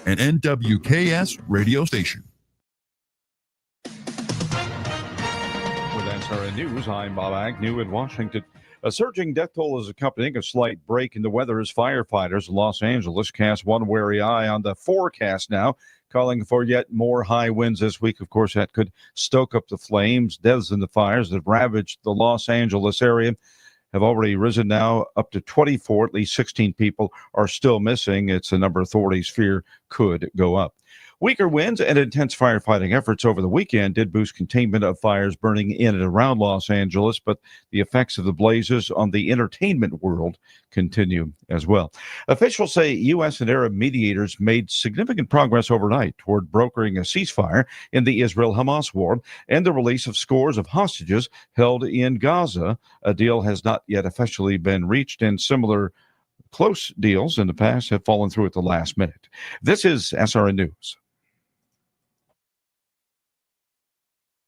an NWKS radio station. With SRN News, I'm Bob Agnew in Washington. A surging death toll is accompanying a slight break in the weather as firefighters in Los Angeles cast one wary eye on the forecast now, calling for yet more high winds this week. Of course, that could stoke up the flames. Deaths in the fires that have ravaged the Los Angeles area have already risen now up to 24. At least 16 people are still missing. It's a number authorities fear could go up. Weaker winds and intense firefighting efforts over the weekend did boost containment of fires burning in and around Los Angeles, but the effects of the blazes on the entertainment world continue as well. Officials say U.S. and Arab mediators made significant progress overnight toward brokering a ceasefire in the Israel-Hamas war and the release of scores of hostages held in Gaza. A deal has not yet officially been reached, and similar close deals in the past have fallen through at the last minute. This is SRN News.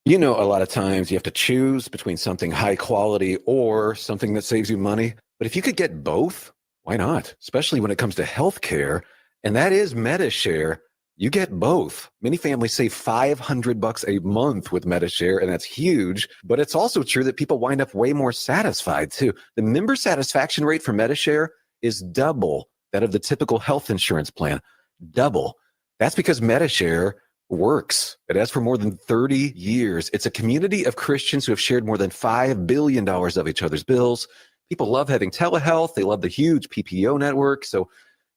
You know, a lot of times you have to choose between something high quality or something that saves you money. But if you could get both, why not? Especially when it comes to healthcare, and that is MediShare. You get both. Many families save $500 a month with MediShare, and that's huge. But it's also true that people wind up way more satisfied too. The member satisfaction rate for MediShare is double that of the typical health insurance plan. Double. That's because MediShare works. It has for more than 30 years. It's a community of Christians who have shared more than $5 billion of each other's bills. People love having telehealth. They love the huge PPO network. So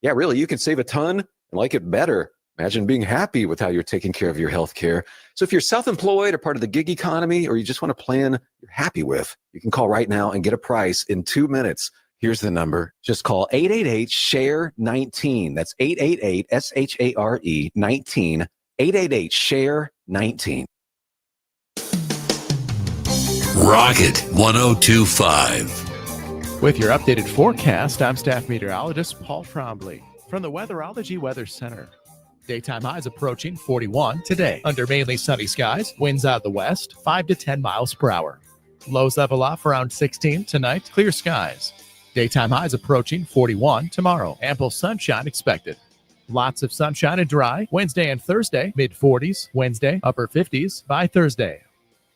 yeah, really, you can save a ton and like it better. Imagine being happy with how you're taking care of your health care. So if you're self-employed or part of the gig economy, or you just want a plan you're happy with, you can call right now and get a price in 2 minutes. Here's the number. Just call 888-SHARE-19. That's 888-SHARE-19. 888-SHARE-19. Rocket 102.5. With your updated forecast, I'm staff meteorologist Paul Trombley from the Weatherology Weather Center. Daytime highs approaching 41 today under mainly sunny skies. Winds out of the west, 5 to 10 miles per hour. Lows level off around 16 tonight. Clear skies. Daytime highs approaching 41 tomorrow. Ample sunshine expected. Lots of sunshine and dry. Wednesday and Thursday, mid-40s. Wednesday, upper 50s by Thursday.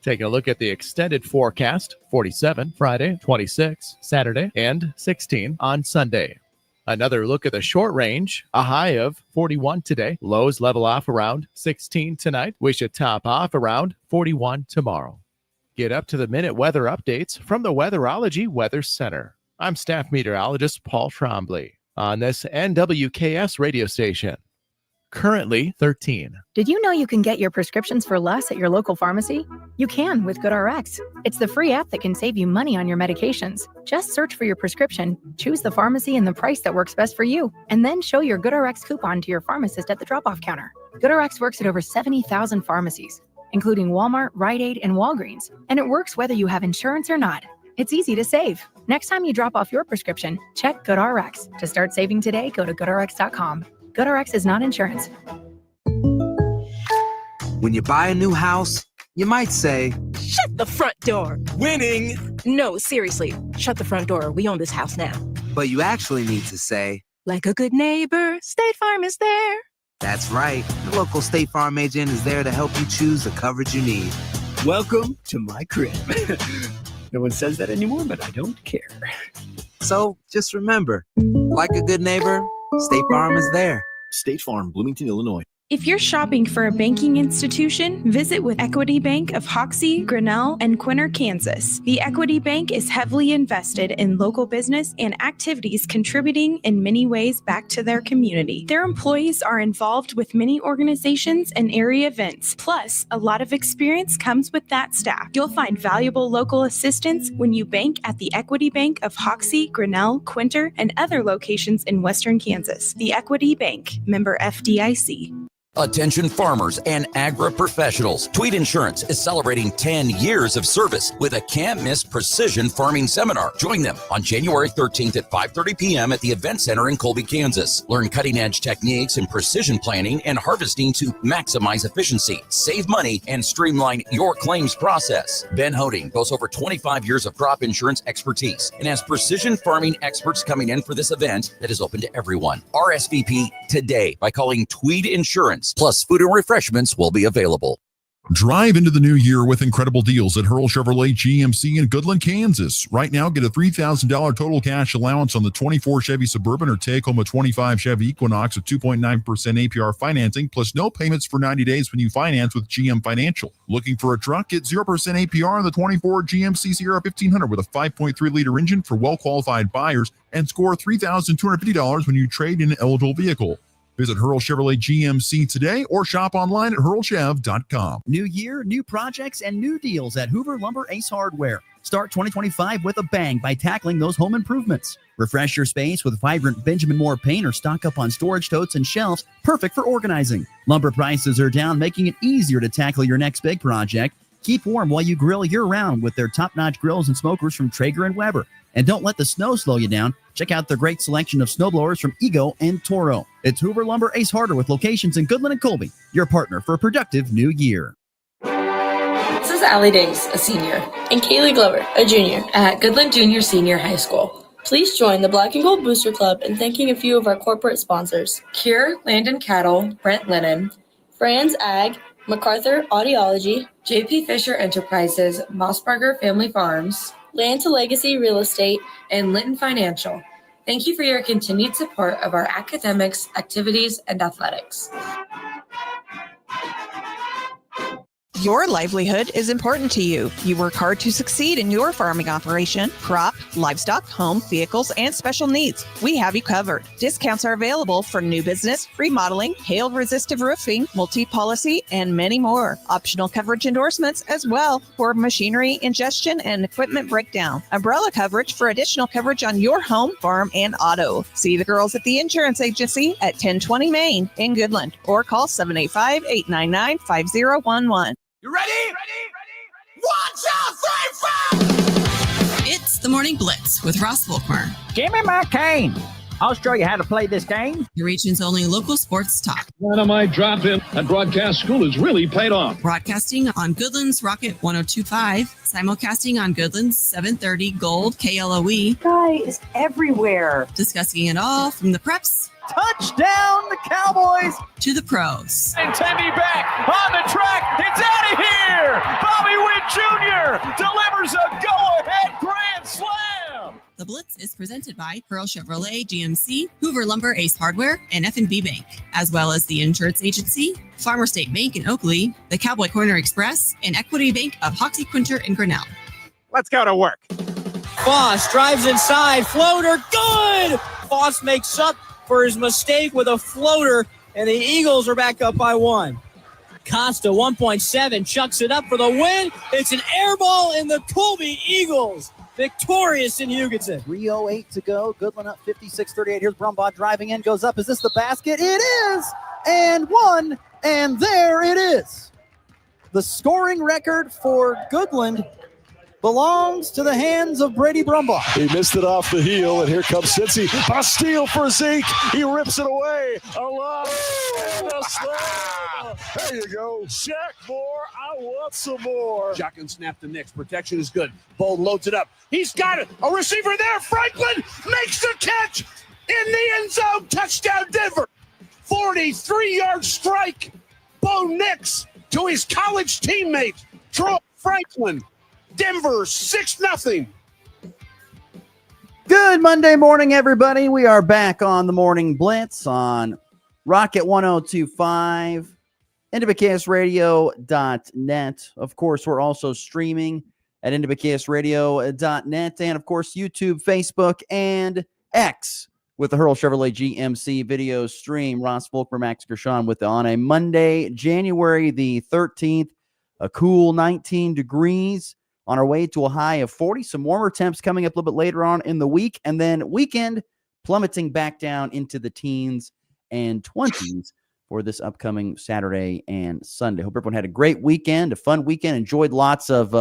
Taking a look at the extended forecast, 47 Friday, 26 Saturday, and 16 on Sunday. Another look at the short range, a high of 41 today. Lows level off around 16 tonight. We should top off around 41 tomorrow. Get up to the minute weather updates from the Weatherology Weather Center. I'm staff meteorologist Paul Trombley on this NWKS radio station. Currently 13. Did you know you can get your prescriptions for less at your local pharmacy? You can with GoodRx. It's the free app that can save you money on your medications. Just search for your prescription, choose the pharmacy and the price that works best for you, and then show your GoodRx coupon to your pharmacist at the drop-off counter. GoodRx works at over 70,000 pharmacies, including Walmart, Rite Aid, and Walgreens, and it works whether you have insurance or not. It's easy to save. Next time you drop off your prescription, check GoodRx. To start saving today, go to GoodRx.com. GoodRx is not insurance. When you buy a new house, you might say, "Shut the front door." "Winning." No, seriously, shut the front door. We own this house now. But you actually need to say, "Like a good neighbor, State Farm is there." That's right. The local State Farm agent is there to help you choose the coverage you need. Welcome to my crib. No one says that anymore, but I don't care. So just remember, like a good neighbor, State Farm is there. State Farm, Bloomington, Illinois. If you're shopping for a banking institution, visit with Equity Bank of Hoxie, Grinnell, and Quinter, Kansas. The Equity Bank is heavily invested in local business and activities contributing in many ways back to their community. Their employees are involved with many organizations and area events. Plus, a lot of experience comes with that staff. You'll find valuable local assistance when you bank at the Equity Bank of Hoxie, Grinnell, Quinter, and other locations in Western Kansas. The Equity Bank, member FDIC. Attention farmers and agri-professionals. Tweed Insurance is celebrating 10 years of service with a can't-miss precision farming seminar. Join them on January 13th at 5:30 p.m. at the Event Center in Colby, Kansas. Learn cutting-edge techniques in precision planning and harvesting to maximize efficiency, save money, and streamline your claims process. Ben Hoding boasts over 25 years of crop insurance expertise and has precision farming experts coming in for this event that is open to everyone. RSVP today by calling Tweed Insurance. Plus, food and refreshments will be available. Drive into the new year with incredible deals at Hurl Chevrolet GMC in Goodland, Kansas. Right now, get a $3,000 total cash allowance on the 24 Chevy Suburban or take home a 25 Chevy Equinox with 2.9% APR financing, plus no payments for 90 days when you finance with GM Financial. Looking for a truck? Get 0% APR on the 24 GMC Sierra 1500 with a 5.3-liter engine for well-qualified buyers and score $3,250 when you trade in an eligible vehicle. Visit Hurl Chevrolet GMC today or shop online at hurlchev.com. New year, new projects, and new deals at Hoover Lumber Ace Hardware. Start 2025 with a bang by tackling those home improvements. Refresh your space with vibrant Benjamin Moore paint or stock up on storage totes and shelves, perfect for organizing. Lumber prices are down, making it easier to tackle your next big project. Keep warm while you grill year-round with their top-notch grills and smokers from Traeger and Weber. And don't let the snow slow you down. Check out their great selection of snowblowers from Ego and Toro. It's Hoover Lumber Ace Hardware with locations in Goodland and Colby, your partner for a productive new year. This is Allie Diggs, a senior, and Kaylee Glover, a junior, at Goodland Junior Senior High School. Please join the Black and Gold Booster Club in thanking a few of our corporate sponsors: Cure Land and Cattle, Brent Linen, Franz Ag, MacArthur Audiology, JP Fisher Enterprises, Mossberger Family Farms, Land to Legacy Real Estate, and Linton Financial. Thank you for your continued support of our academics, activities, and athletics. Your livelihood is important to you. You work hard to succeed in your farming operation, crop, livestock, home, vehicles, and special needs. We have you covered. Discounts are available for new business, remodeling, hail-resistive roofing, multi-policy, and many more. Optional coverage endorsements as well for machinery, ingestion, and equipment breakdown. Umbrella coverage for additional coverage on your home, farm, and auto. See the girls at the insurance agency at 1020 Main in Goodland or call 785-899-5011. You ready? Ready? 1, 2, 3, 4! It's the Morning Blitz with Ross Volkmer. Give me my cane. I'll show you how to play this game. Your region's only local sports talk. Dynamite drop-in at broadcast school has really paid off. Broadcasting on Goodland's Rocket 102.5, simulcasting on Goodland's 730 Gold KLOE. Guy is everywhere. Discussing it all from the preps. Touchdown, the Cowboys! To the pros. And Tendy back on the track. It's out of here. Bobby Witt Jr. delivers a go-ahead grand slam. The Blitz is presented by Pearl Chevrolet GMC, Hoover Lumber Ace Hardware, and F&B Bank, as well as the Insurance Agency, Farmer State Bank in Oakley, the Cowboy Corner Express, and Equity Bank of Hoxie, Quinter, and Grinnell. Let's go to work. Foss drives inside. Floater, good! Foss makes up for his mistake with a floater, and the Eagles are back up by 1. Costa, 1.7, chucks it up for the win. It's an air ball, and the Colby Eagles victorious in Hugetson. 3:08 to go. Goodland up 56-38. Here's Brumbaugh driving in, goes up. Is this the basket? It is! And one, and there it is. The scoring record for Goodland belongs to the hands of Brady Brumbaugh. He missed it off the heel, and here comes Cincy. A steal for Zeke. He rips it away. A lob and a slam. There you go. Shaq Moore, I want some more. Shotgun snap the Knicks. Protection is good. Bold loads it up. He's got it. A receiver there. Franklin makes the catch in the end zone. Touchdown, Denver. 43-yard strike. Bo Nix to his college teammate, Troy Franklin. Denver 6-0. Good Monday morning, everybody. We are back on the Morning Blitz on Rocket 102.5, IndyBKSradio.net. Of course, we're also streaming at IndyBKSradio.net, and of course, YouTube, Facebook, and X with the Hurl Chevrolet GMC video stream. Ross Volkmer, Max Gershon with on a Monday, January the 13th, a cool 19 degrees. On our way to a high of 40. Some warmer temps coming up a little bit later on in the week. And then weekend plummeting back down into the teens and 20s for this upcoming Saturday and Sunday. Hope everyone had a great weekend, a fun weekend, enjoyed lots of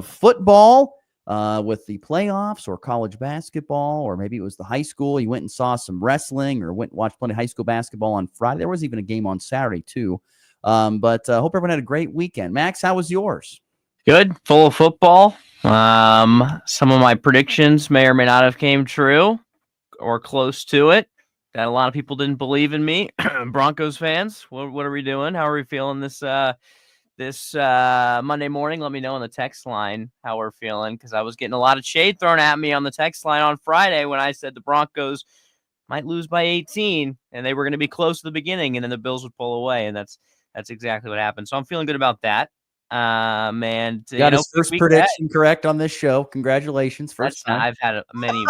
football with the playoffs or college basketball, or maybe it was the high school. You went and saw some wrestling or went and watched plenty of high school basketball on Friday. There was even a game on Saturday too. But hope everyone had a great weekend. Max, how was yours? Good, full of football. Some of my predictions may or may not have came true or close to it. That a lot of people didn't believe in me. Broncos fans, what are we doing? How are we feeling this Monday morning? Let me know on the text line how we're feeling, because I was getting a lot of shade thrown at me on the text line on Friday when I said the Broncos might lose by 18 and they were going to be close to the beginning, and then the Bills would pull away, and that's exactly what happened. So I'm feeling good about that. And got his first prediction correct on this show. Congratulations, first time. I've had many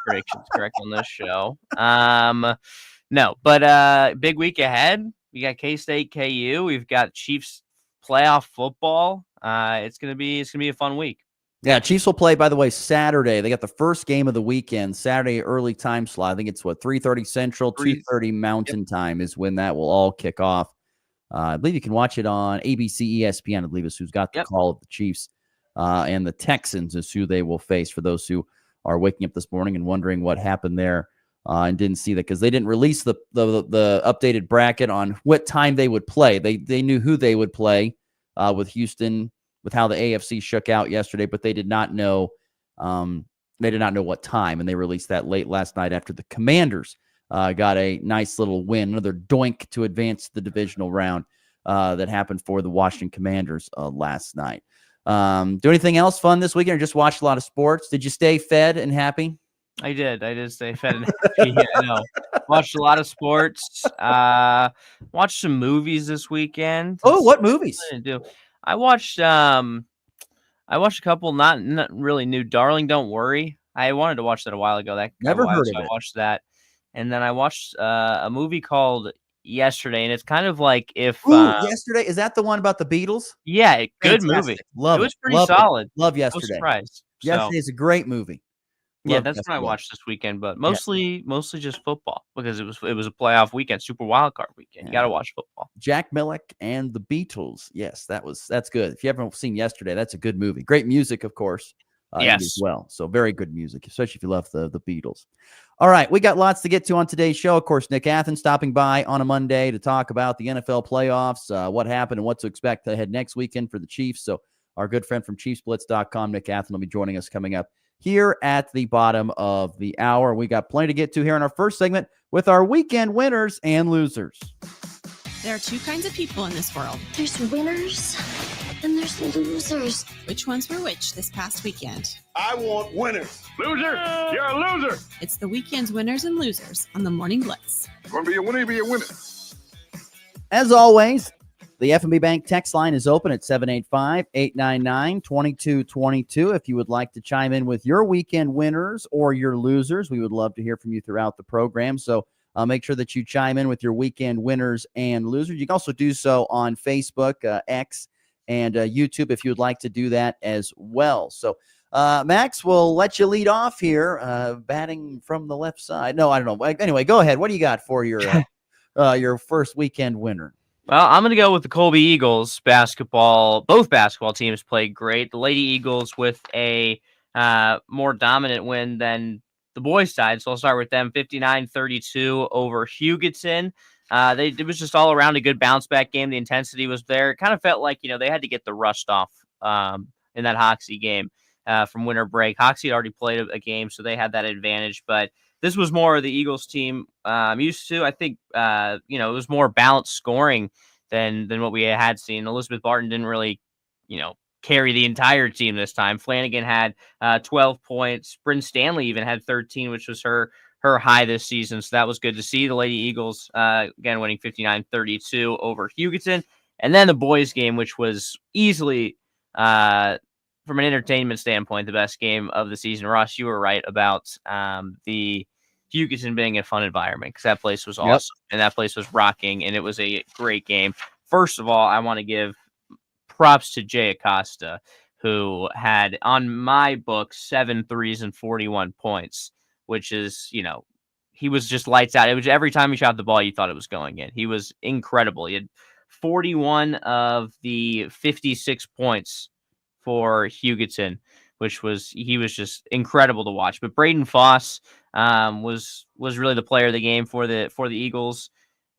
predictions correct on this show. No, but big week ahead. We got K-State, KU. We've got Chiefs playoff football. It's gonna be a fun week. Yeah, Chiefs will play, by the way, Saturday. They got the first game of the weekend, Saturday early time slot. I think it's 3:30 Central, 2:30 Mountain Time is when that will all kick off. I believe you can watch it on ABC, ESPN, I believe is who's got the call of the Chiefs. And the Texans is who they will face, for those who are waking up this morning and wondering what happened there and didn't see that, because they didn't release the updated bracket on what time they would play. They knew who they would play with Houston, with how the AFC shook out yesterday, but they did not know what time, and they released that late last night after the Commanders got a nice little win, another doink to advance the divisional round that happened for the Washington Commanders last night. Do anything else fun this weekend, or just watch a lot of sports? Did you stay fed and happy? I did stay fed and happy. Yeah, no. Watched a lot of sports. Watched some movies this weekend. Oh, what movies? I watched a couple, not really new. Darling, Don't Worry. I wanted to watch that a while ago. Never heard of it. I watched that. And then I watched a movie called Yesterday, and it's kind of like if Yesterday, is that the one about the Beatles? Yeah, good Fantastic. movie. Love it. Was pretty Love solid. Love Yesterday. No surprise. Yesterday is a great movie. Yeah, that's what I watched this weekend, but mostly just football, because it was a playoff weekend, super wild card weekend. You got to watch football. Jack Millock and the Beatles. Yes, that's good. If you haven't seen Yesterday, that's a good movie. Great music, of course. Yes, as well. So very good music, especially if you love the Beatles. All right, we got lots to get to on today's show. Of course, Nick Athens stopping by on a Monday to talk about the NFL playoffs, what happened and what to expect ahead next weekend for the Chiefs. So our good friend from ChiefsBlitz.com, Nick Athens, will be joining us coming up here at the bottom of the hour. We got plenty to get to here in our first segment with our weekend winners and losers. There are two kinds of people in this world. There's winners and there's losers. Which ones were which this past weekend? I want winners. Loser! You're a loser! It's the weekend's winners and losers on the Morning Blitz. Want to be a winner, be a winner. As always, the F&B Bank text line is open at 785-899-2222. If you would like to chime in with your weekend winners or your losers, we would love to hear from you throughout the program. So make sure that you chime in with your weekend winners and losers. You can also do so on Facebook, X, and YouTube if you would like to do that as well. So, Max, we'll let you lead off here, batting from the left side. No, I don't know. Anyway, go ahead. What do you got for your first weekend winner? Well, I'm going to go with the Colby Eagles basketball. Both basketball teams played great. The Lady Eagles with a more dominant win than the boys' side. So I'll start with them, 59-32 over Hugoton. It was just all around a good bounce back game. The intensity was there. It kind of felt like, they had to get the rust off in that Hoxie game from winter break. Hoxie had already played a game, so they had that advantage. But this was more of the Eagles team I'm used to. I think, it was more balanced scoring than what we had seen. Elizabeth Barton didn't really, carry the entire team this time. Flanagan had 12 points. Bryn Stanley even had 13, which was her high this season. So that was good to see. The Lady Eagles, again, winning 59-32 over Hugoton. And then the boys game, which was easily, from an entertainment standpoint, the best game of the season. Ross, you were right about the Hugoton being a fun environment, because that place was awesome. And that place was rocking, and it was a great game. First of all, I want to give props to Jay Acosta, who had, on my book, 7 threes and 41 points, which is, he was just lights out. It was every time he shot the ball, you thought it was going in. He was incredible. He had 41 of the 56 points for Hugoton, he was just incredible to watch. But Braden Foss was really the player of the game for the Eagles.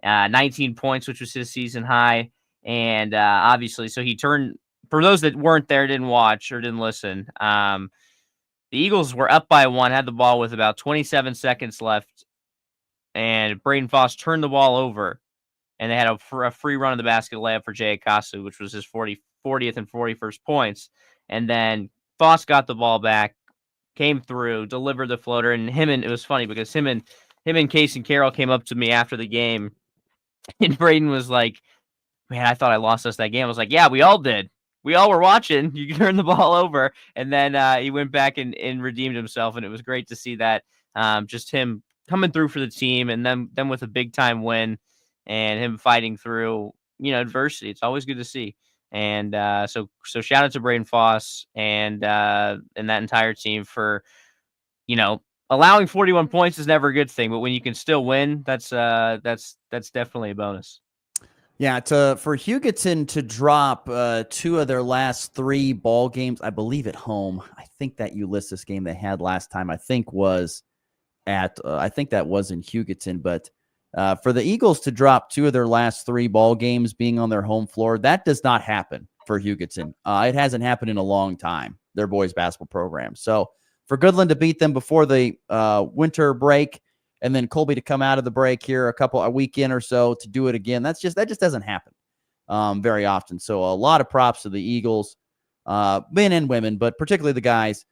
19 points, which was his season high, and obviously, so he turned. For those that weren't there, didn't watch or didn't listen, the Eagles were up by 1, had the ball with about 27 seconds left, and Braden Foss turned the ball over, and they had a free run of the basket layup for Jay Akasu, which was his 40th and 41st points. And then Foss got the ball back, came through, delivered the floater, and it was funny because him and Case and Carroll came up to me after the game, and Braden was like, "Man, I thought I lost us that game." I was like, "Yeah, we all did. We all were watching. You turned the ball over." And then he went back and redeemed himself, and it was great to see that. Just him coming through for the team, and then with a big time win, and him fighting through adversity. It's always good to see. And so shout out to Braden Foss and that entire team for allowing 41 points is never a good thing, but when you can still win, that's definitely a bonus. Yeah, for Hugoton to drop 2 of their last 3 ball games, I believe at home. I think that Ulysses game they had last time, I think that was in Hugoton. But for the Eagles to drop 2 of their last 3 ball games being on their home floor, that does not happen for Hugoton. It hasn't happened in a long time, their boys basketball program. So for Goodland to beat them before the winter break, and then Colby to come out of the break here a weekend or so to do it again, that just doesn't happen very often. So a lot of props to the Eagles, men and women, but particularly the guys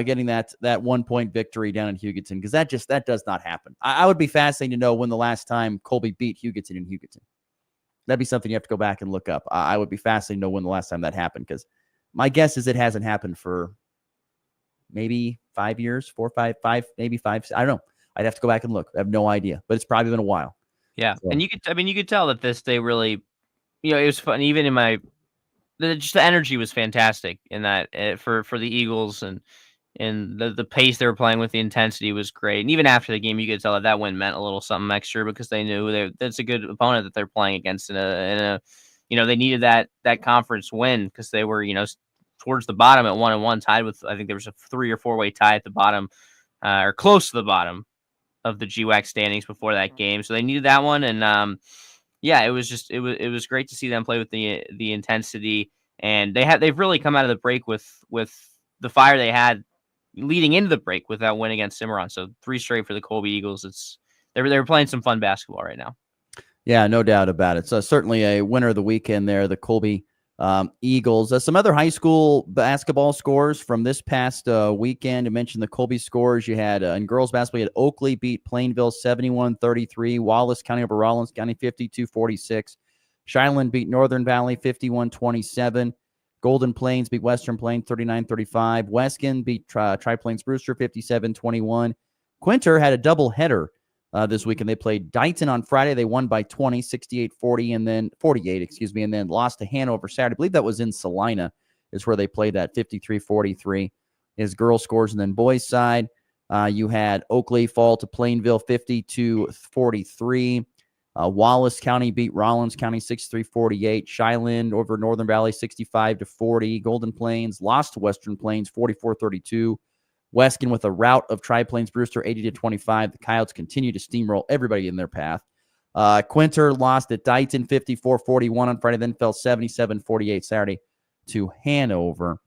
getting that 1-point victory down in Hugoton, because that does not happen. I would be fascinated to know when the last time Colby beat Hugoton in Hugoton. That'd be something you have to go back and look up. I would be fascinated to know when the last time that happened, because my guess is it hasn't happened for maybe 5 years, 4, 5, maybe 5. I don't know. I'd have to go back and look. I have no idea, but it's probably been a while. Yeah, so. And you could tell that they really, it was fun. Even in just the energy was fantastic in that for the Eagles, and the pace they were playing with, the intensity was great. And even after the game, you could tell that win meant a little something extra, because they knew that's a good opponent that they're playing against in a they needed that conference win, because they were towards the bottom at 1-1, tied with, I think there was a 3 or 4 way tie at the bottom, or close to the bottom of the GWAC standings before that game. So they needed that one. And it was great to see them play with the intensity, and they've really come out of the break with the fire they had leading into the break with that win against Cimarron. So 3 straight for the Colby Eagles. They're playing some fun basketball right now. Yeah, no doubt about it. So certainly a winner of the weekend there, the Colby Eagles. Some other high school basketball scores from this past weekend. I mentioned the Colby scores. You had in girls basketball, you had Oakley beat Plainville 71-33. Wallace County over Rollins County 52-46. Shiloh beat Northern Valley 51-27. Golden Plains beat Western Plains 39-35. Weskin beat Tri-Plains Brewster 57-21. Quinter had a doubleheader this weekend. They played Dighton on Friday. They won by 20, 68-40, and then 48, and then lost to Hanover Saturday. I believe that was in Salina, is where they played that 53-43 is girls scores. And then boys side, you had Oakley fall to Plainville 50-43. Wallace County beat Rollins County 63-48. Shiloh over Northern Valley 65-40. Golden Plains lost to Western Plains 44-32. Weskin with a rout of Tri-Plains Brewster 80-25. The Coyotes continue to steamroll everybody in their path. Quinter lost at Dighton 54-41 on Friday, then fell 77-48 Saturday to Hanover.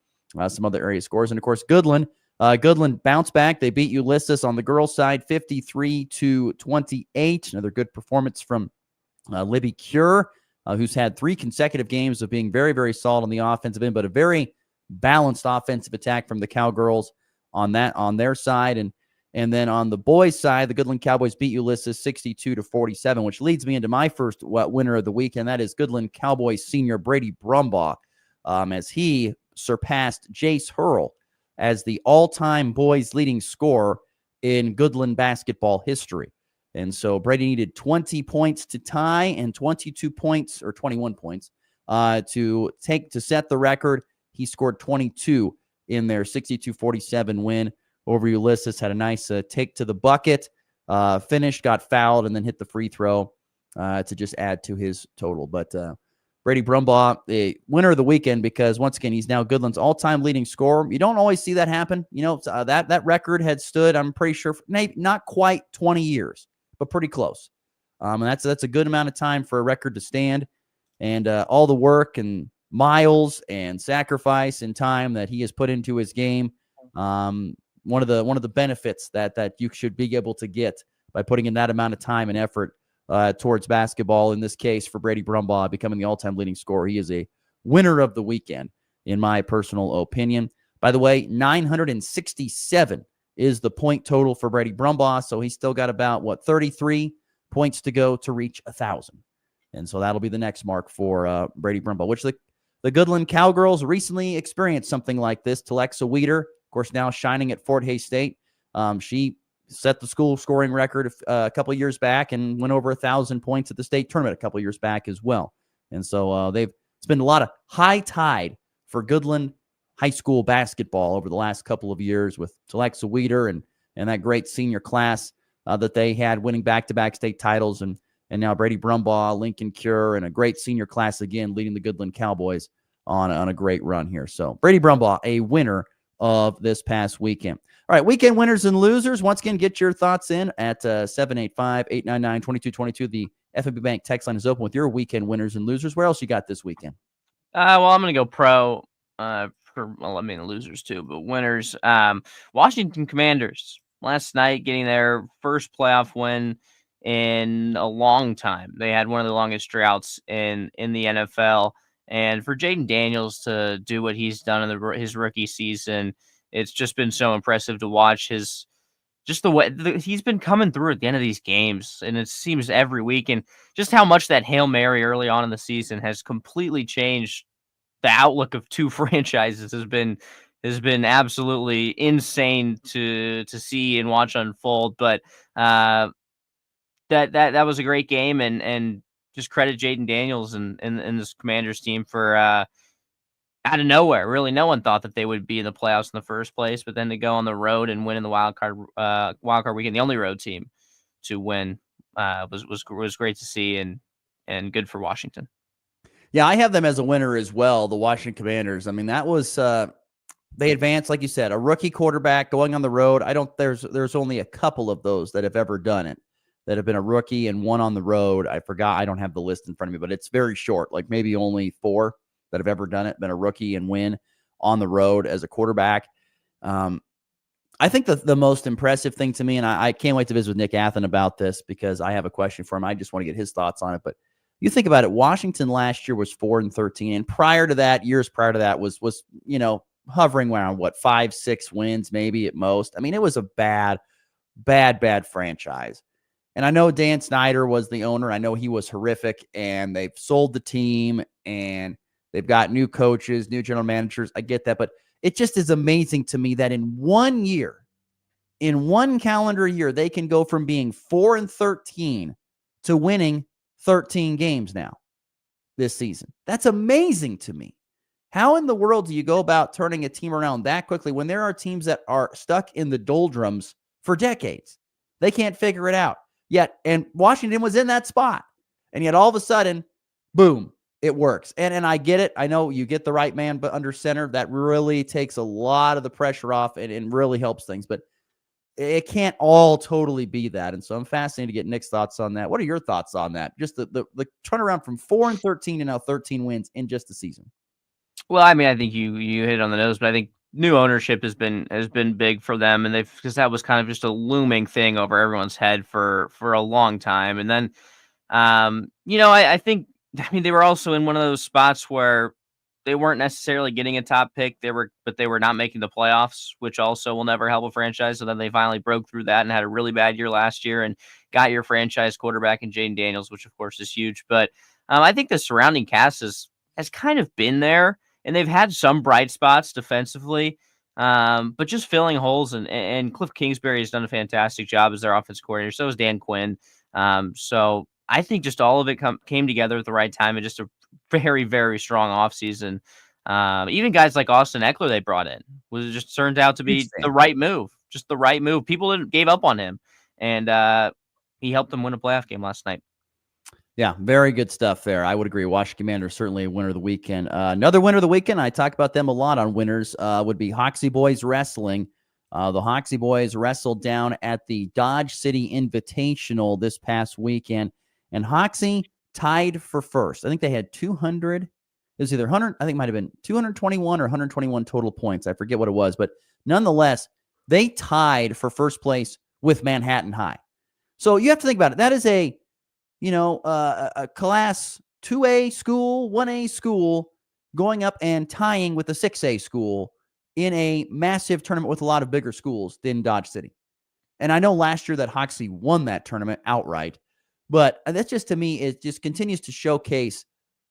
Some other area scores. And, of course, Goodland bounced back. They beat Ulysses on the girls' side 53-28. Another good performance from Libby Cure, who's had 3 consecutive games of being very, very solid on the offensive end, but a very balanced offensive attack from the Cowgirls on their side. And then on the boys' side, the Goodland Cowboys beat Ulysses 62-47, which leads me into my first winner of the week, and that is Goodland Cowboys senior Brady Brumbaugh, as he surpassed Jace Hurl as the all-time boys leading scorer in Goodland basketball history. And so Brady needed 20 points to tie and 22 points or 21 points to set the record. He scored 22 in their 62-47 win over Ulysses. Had a nice take to the bucket finished, got fouled, and then hit the free throw to just add to his total. But Brady Brumbaugh, the winner of the weekend, because once again, he's now Goodland's all-time leading scorer. You don't always see that happen. You know, that record had stood, I'm pretty sure, maybe not quite 20 years, but pretty close. And that's a good amount of time for a record to stand. And all the work and miles and sacrifice and time that he has put into his game, one of the benefits that you should be able to get by putting in that amount of time and effort towards basketball, in this case for Brady Brumbaugh, becoming the all-time leading scorer. He is a winner of the weekend, in my personal opinion. By the way, 967 is the point total for Brady Brumbaugh, so he's still got about, 33 points to go to reach 1,000. And so that'll be the next mark for Brady Brumbaugh, which the Goodland Cowgirls recently experienced something like this. Telexa Weeder, of course, now shining at Fort Hays State. She set the school scoring record a couple of years back and went over 1,000 points at the state tournament a couple of years back as well. And so it's been a lot of high tide for Goodland high school basketball over the last couple of years with Telexa Weeder and that great senior class that they had winning back-to-back state titles. And now Brady Brumbaugh, Lincoln Cure, and a great senior class again, leading the Goodland Cowboys on a great run here. So Brady Brumbaugh, a winner of this past weekend. All right, weekend winners and losers. Once again, get your thoughts in at 785-899-2222. The FNB Bank text line is open with your weekend winners and losers. Where else you got this weekend? Well, I'm going to go pro losers too, but winners. Washington Commanders last night getting their first playoff win in a long time. They had one of the longest droughts in the NFL. And for Jaden Daniels to do what he's done in his rookie season, it's just been so impressive to watch the way he's been coming through at the end of these games. And it seems every week, and just how much that Hail Mary early on in the season has completely changed the outlook of two franchises has been absolutely insane to see and watch unfold. But that was a great game, and just credit Jaden Daniels and this Commanders team for out of nowhere. Really, no one thought that they would be in the playoffs in the first place, but then to go on the road and win in the wild card weekend, the only road team to win, was great to see and good for Washington. Yeah, I have them as a winner as well, the Washington Commanders. I mean, that was they advanced, like you said, a rookie quarterback going on the road. There's only a couple of those that have ever done it, that have been a rookie and one on the road. I forgot. I don't have the list in front of me, but it's very short, like maybe only 4 that have ever done it, been a rookie and win on the road as a quarterback. I think the most impressive thing to me, and I can't wait to visit with Nick Athen about this because I have a question for him. I just want to get his thoughts on it. But you think about it, Washington last year was 4-13, and years prior to that was hovering around 5-6 wins maybe at most. I mean, it was a bad franchise. And I know Dan Snyder was the owner. I know he was horrific, and they've sold the team, and they've got new coaches, new general managers. I get that, but it just is amazing to me that in 1 year, in one calendar year, they can go from being 4-13 to winning 13 games now this season. That's amazing to me. How in the world do you go about turning a team around that quickly when there are teams that are stuck in the doldrums for decades? They can't figure it out yet. And Washington was in that spot. And yet all of a sudden, boom, it works. And I get it. I know you get the right man but under center. That really takes a lot of the pressure off and really helps things. But it can't all totally be that. And so I'm fascinated to get Nick's thoughts on that. What are your thoughts on that? Just the turnaround from 4-13 to now 13 wins in just a season. Well, I mean, I think you hit on the nose, but I think new ownership has been big for them, and because that was kind of just a looming thing over everyone's head for a long time. And then, I think they were also in one of those spots where they weren't necessarily getting a top pick. But they were not making the playoffs, which also will never help a franchise. So then they finally broke through that and had a really bad year last year and got your franchise quarterback in Jaden Daniels, which of course is huge. But I think the surrounding cast has kind of been there, and they've had some bright spots defensively, but just filling holes. And Cliff Kingsbury has done a fantastic job as their offensive coordinator. So has Dan Quinn. So I think just all of it came together at the right time, and just a very, very strong offseason. Even guys like Austin Eckler they brought in just turned out to be the right move. Just the right move. People gave up on him, and he helped them win a playoff game last night. Yeah, very good stuff there. I would agree. Washington Commanders certainly a winner of the weekend. Another winner of the weekend, I talk about them a lot on winners, would be Hoxie Boys Wrestling. The Hoxie Boys wrestled down at the Dodge City Invitational this past weekend, and Hoxie tied for first. I think they had 200. It was either 100, I think it might have been 221 or 121 total points. I forget what it was, but nonetheless, they tied for first place with Manhattan High. So you have to think about it. That is a class 2A school, 1A school going up and tying with a 6A school in a massive tournament with a lot of bigger schools than Dodge City. And I know last year that Hoxie won that tournament outright, but that's just, to me, it just continues to showcase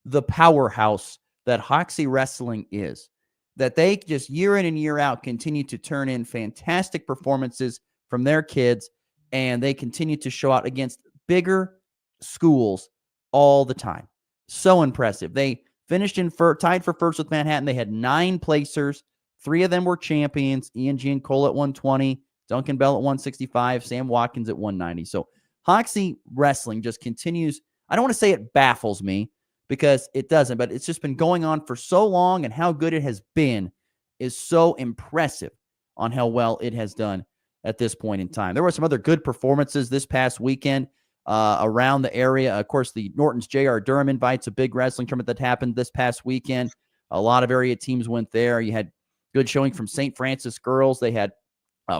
the powerhouse that Hoxie Wrestling is, that they just year in and year out continue to turn in fantastic performances from their kids, and they continue to show out against bigger schools all the time. So impressive. They finished tied for first with Manhattan. They had 9 placers. 3 of them were champions. Ian Giancola at 120, Duncan Bell at 165, Sam Watkins at 190. So Hoxie Wrestling just continues. I don't want to say it baffles me, because it doesn't, but it's just been going on for so long, and how good it has been is so impressive on how well it has done at this point in time. There were some other good performances this past weekend around the area. Of course, the Norton's J.R. Durham Invites, a big wrestling tournament that happened this past weekend. A lot of area teams went there. You had good showing from St. Francis girls. They had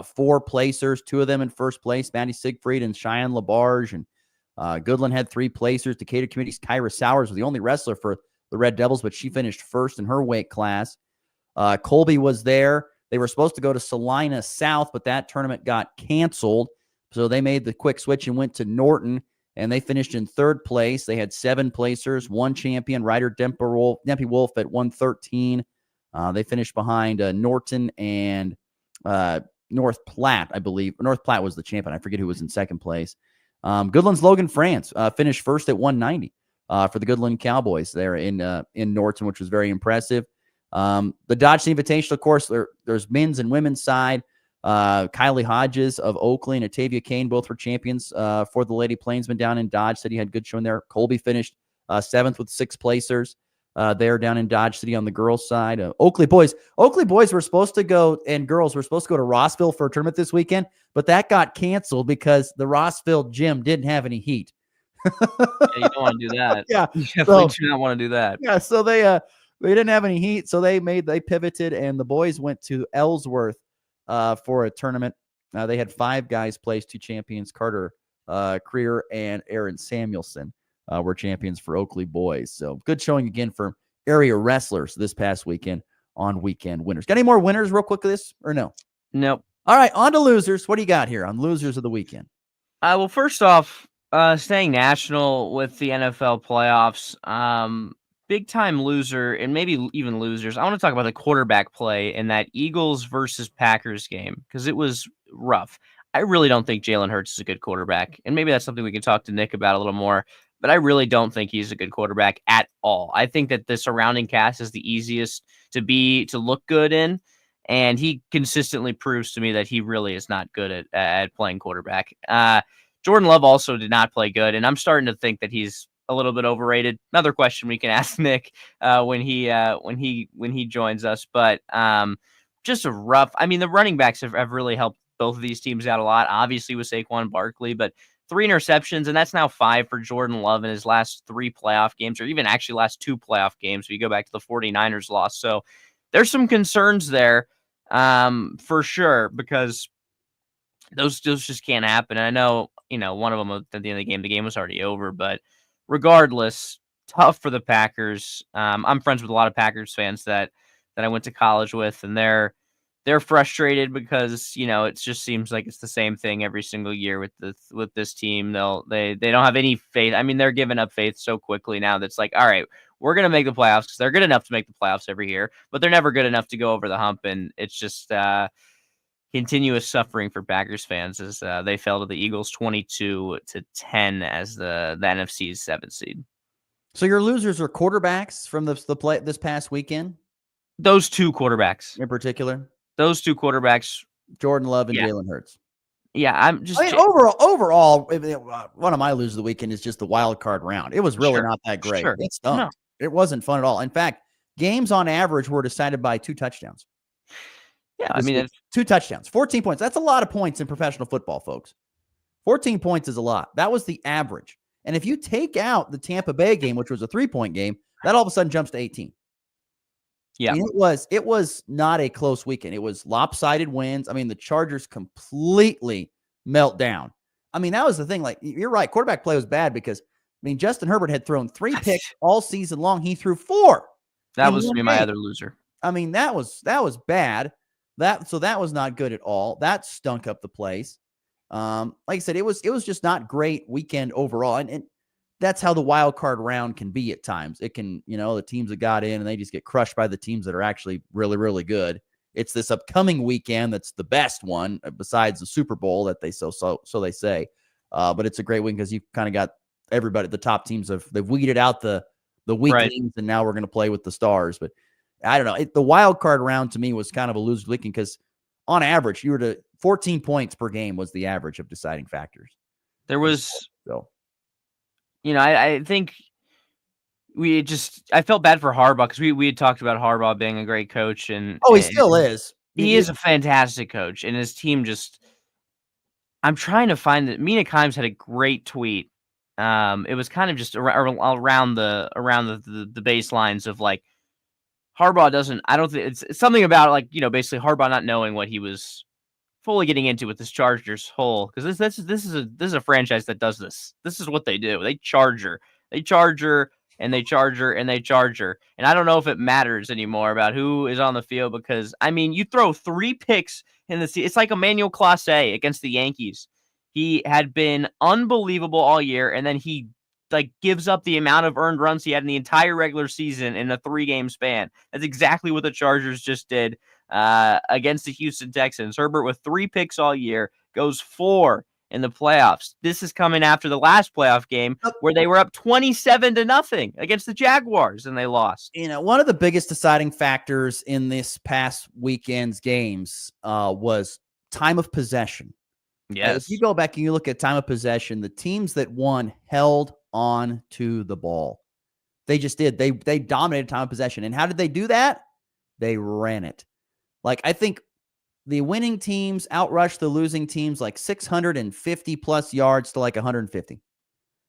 4 placers, 2 of them in first place, Maddie Siegfried and Cheyenne Labarge. And Goodland had 3 placers. Decatur Community's Kyra Sowers was the only wrestler for the Red Devils, but she finished first in her weight class. Colby was there. They were supposed to go to Salina South, but that tournament got canceled. So they made the quick switch and went to Norton, and they finished in 3rd place. They had 7 placers, 1 champion, Ryder Dempy Wolf at 113. They finished behind Norton and North Platte, I believe. North Platte was the champion. I forget who was in 2nd place. Goodland's Logan France finished first at 190 for the Goodland Cowboys there in Norton, which was very impressive. The Dodge City Invitational, of course, there's men's and women's side. Kylie Hodges of Oakley and Atavia Kane both were champions for the Lady Plainsmen down in Dodge City. Had good showing there. Colby finished 7th with 6 placers there down in Dodge City on the girls' side. Oakley boys were supposed to go, and girls were supposed to go to Rossville for a tournament this weekend, but that got canceled because the Rossville gym didn't have any heat. Yeah, you don't want to do that. Yeah, you definitely do not want to do that. Yeah, so they didn't have any heat, so they pivoted, and the boys went to Ellsworth for a tournament. They had 5 guys place, 2 champions. Carter Creer and Aaron Samuelson were champions for Oakley boys. So good showing again for area wrestlers this past weekend on weekend winners. Got any more winners real quick of this, or no? Nope. All right, on to losers. What do you got here on losers of the weekend? Well, first off, staying national with the NFL playoffs, big time loser, and maybe even losers. I want to talk about the quarterback play in that Eagles versus Packers game, because it was rough. I really don't think Jalen Hurts is a good quarterback, and maybe that's something we can talk to Nick about a little more, but I really don't think he's a good quarterback at all. I think that the surrounding cast is the easiest to look good in, and he consistently proves to me that he really is not good at playing quarterback. Jordan Love also did not play good, and I'm starting to think that he's a little bit overrated. Another question we can ask Nick when he joins us, but just a rough. I mean, the running backs have really helped both of these teams out a lot. Obviously with Saquon Barkley, but 3 interceptions, and that's now 5 for Jordan Love in his last 3 playoff games, or even actually last 2 playoff games. If you go back to the 49ers loss, so there's some concerns there for sure, because those just can't happen. And I know, one of them at the end of the game was already over, but regardless, tough for the Packers. I'm friends with a lot of Packers fans that I went to college with, and they're frustrated because it just seems like it's the same thing every single year with this team. They don't have any faith. I mean, they're giving up faith so quickly now that's like, all right, we're gonna make the playoffs because they're good enough to make the playoffs every year, but they're never good enough to go over the hump, and it's just continuous suffering for Packers fans as they fell to the Eagles 22-10 as the NFC's 7th seed. So your losers are quarterbacks from the play this past weekend? Those 2 quarterbacks. In particular? Those 2 quarterbacks. Jordan Love and Jalen Hurts. Yeah, I'm just. I mean, overall, one of my losers of the weekend is just the wild card round. It was really not that great. Sure. It stunk. No. It wasn't fun at all. In fact, games on average were decided by 2 touchdowns. Yeah, I mean, 2 touchdowns, 14 points. That's a lot of points in professional football, folks. 14 points is a lot. That was the average. And if you take out the Tampa Bay game, which was a 3-point game, that all of a sudden jumps to 18. Yeah, I mean, it was not a close weekend. It was lopsided wins. I mean, the Chargers completely melt down. I mean, that was the thing. Like, you're right. Quarterback play was bad because, I mean, Justin Herbert had thrown 3 picks all season long. He threw 4. That was me, my other loser. I mean, that was bad. So that was not good at all. That stunk up the place. Like I said, it was just not great weekend overall. And that's how the wild card round can be at times. It can, the teams that got in and they just get crushed by the teams that are actually really, really good. It's this upcoming weekend that's the best one besides the Super Bowl that they so they say. But it's a great weekend because you've kind of got everybody. The top teams they've weeded out the weak teams, and now we're going to play with the stars. But I don't know. The wild card round to me was kind of a loser weekend because on average, you were to 14 points per game was the average of deciding factors. There was, I think I felt bad for Harbaugh because we had talked about Harbaugh being a great coach, and he still is. He is a fantastic coach, and his team I'm trying to find that. Mina Kimes had a great tweet. It was kind of just around the baselines of like Harbaugh doesn't. I don't think it's something about like basically Harbaugh not knowing what he was fully getting into with this Chargers whole, because this is a franchise that does this. This is what they do. They charger, and they charger, and they charger. And I don't know if it matters anymore about who is on the field because I mean, you throw 3 picks in the season. It's like Emmanuel Clase against the Yankees. He had been unbelievable all year, and then he gives up the amount of earned runs he had in the entire regular season in a 3-game span. That's exactly what the Chargers just did against the Houston Texans. Herbert with 3 picks all year goes 4 in the playoffs. This is coming after the last playoff game where they were up 27-0 against the Jaguars and they lost. One of the biggest deciding factors in this past weekend's games was time of possession. Yes. If you go back and you look at time of possession, the teams that won held on to the ball. They just did. They dominated time of possession. And how did they do that? They ran it. Like, I think the winning teams outrushed the losing teams like 650 plus yards to like 150.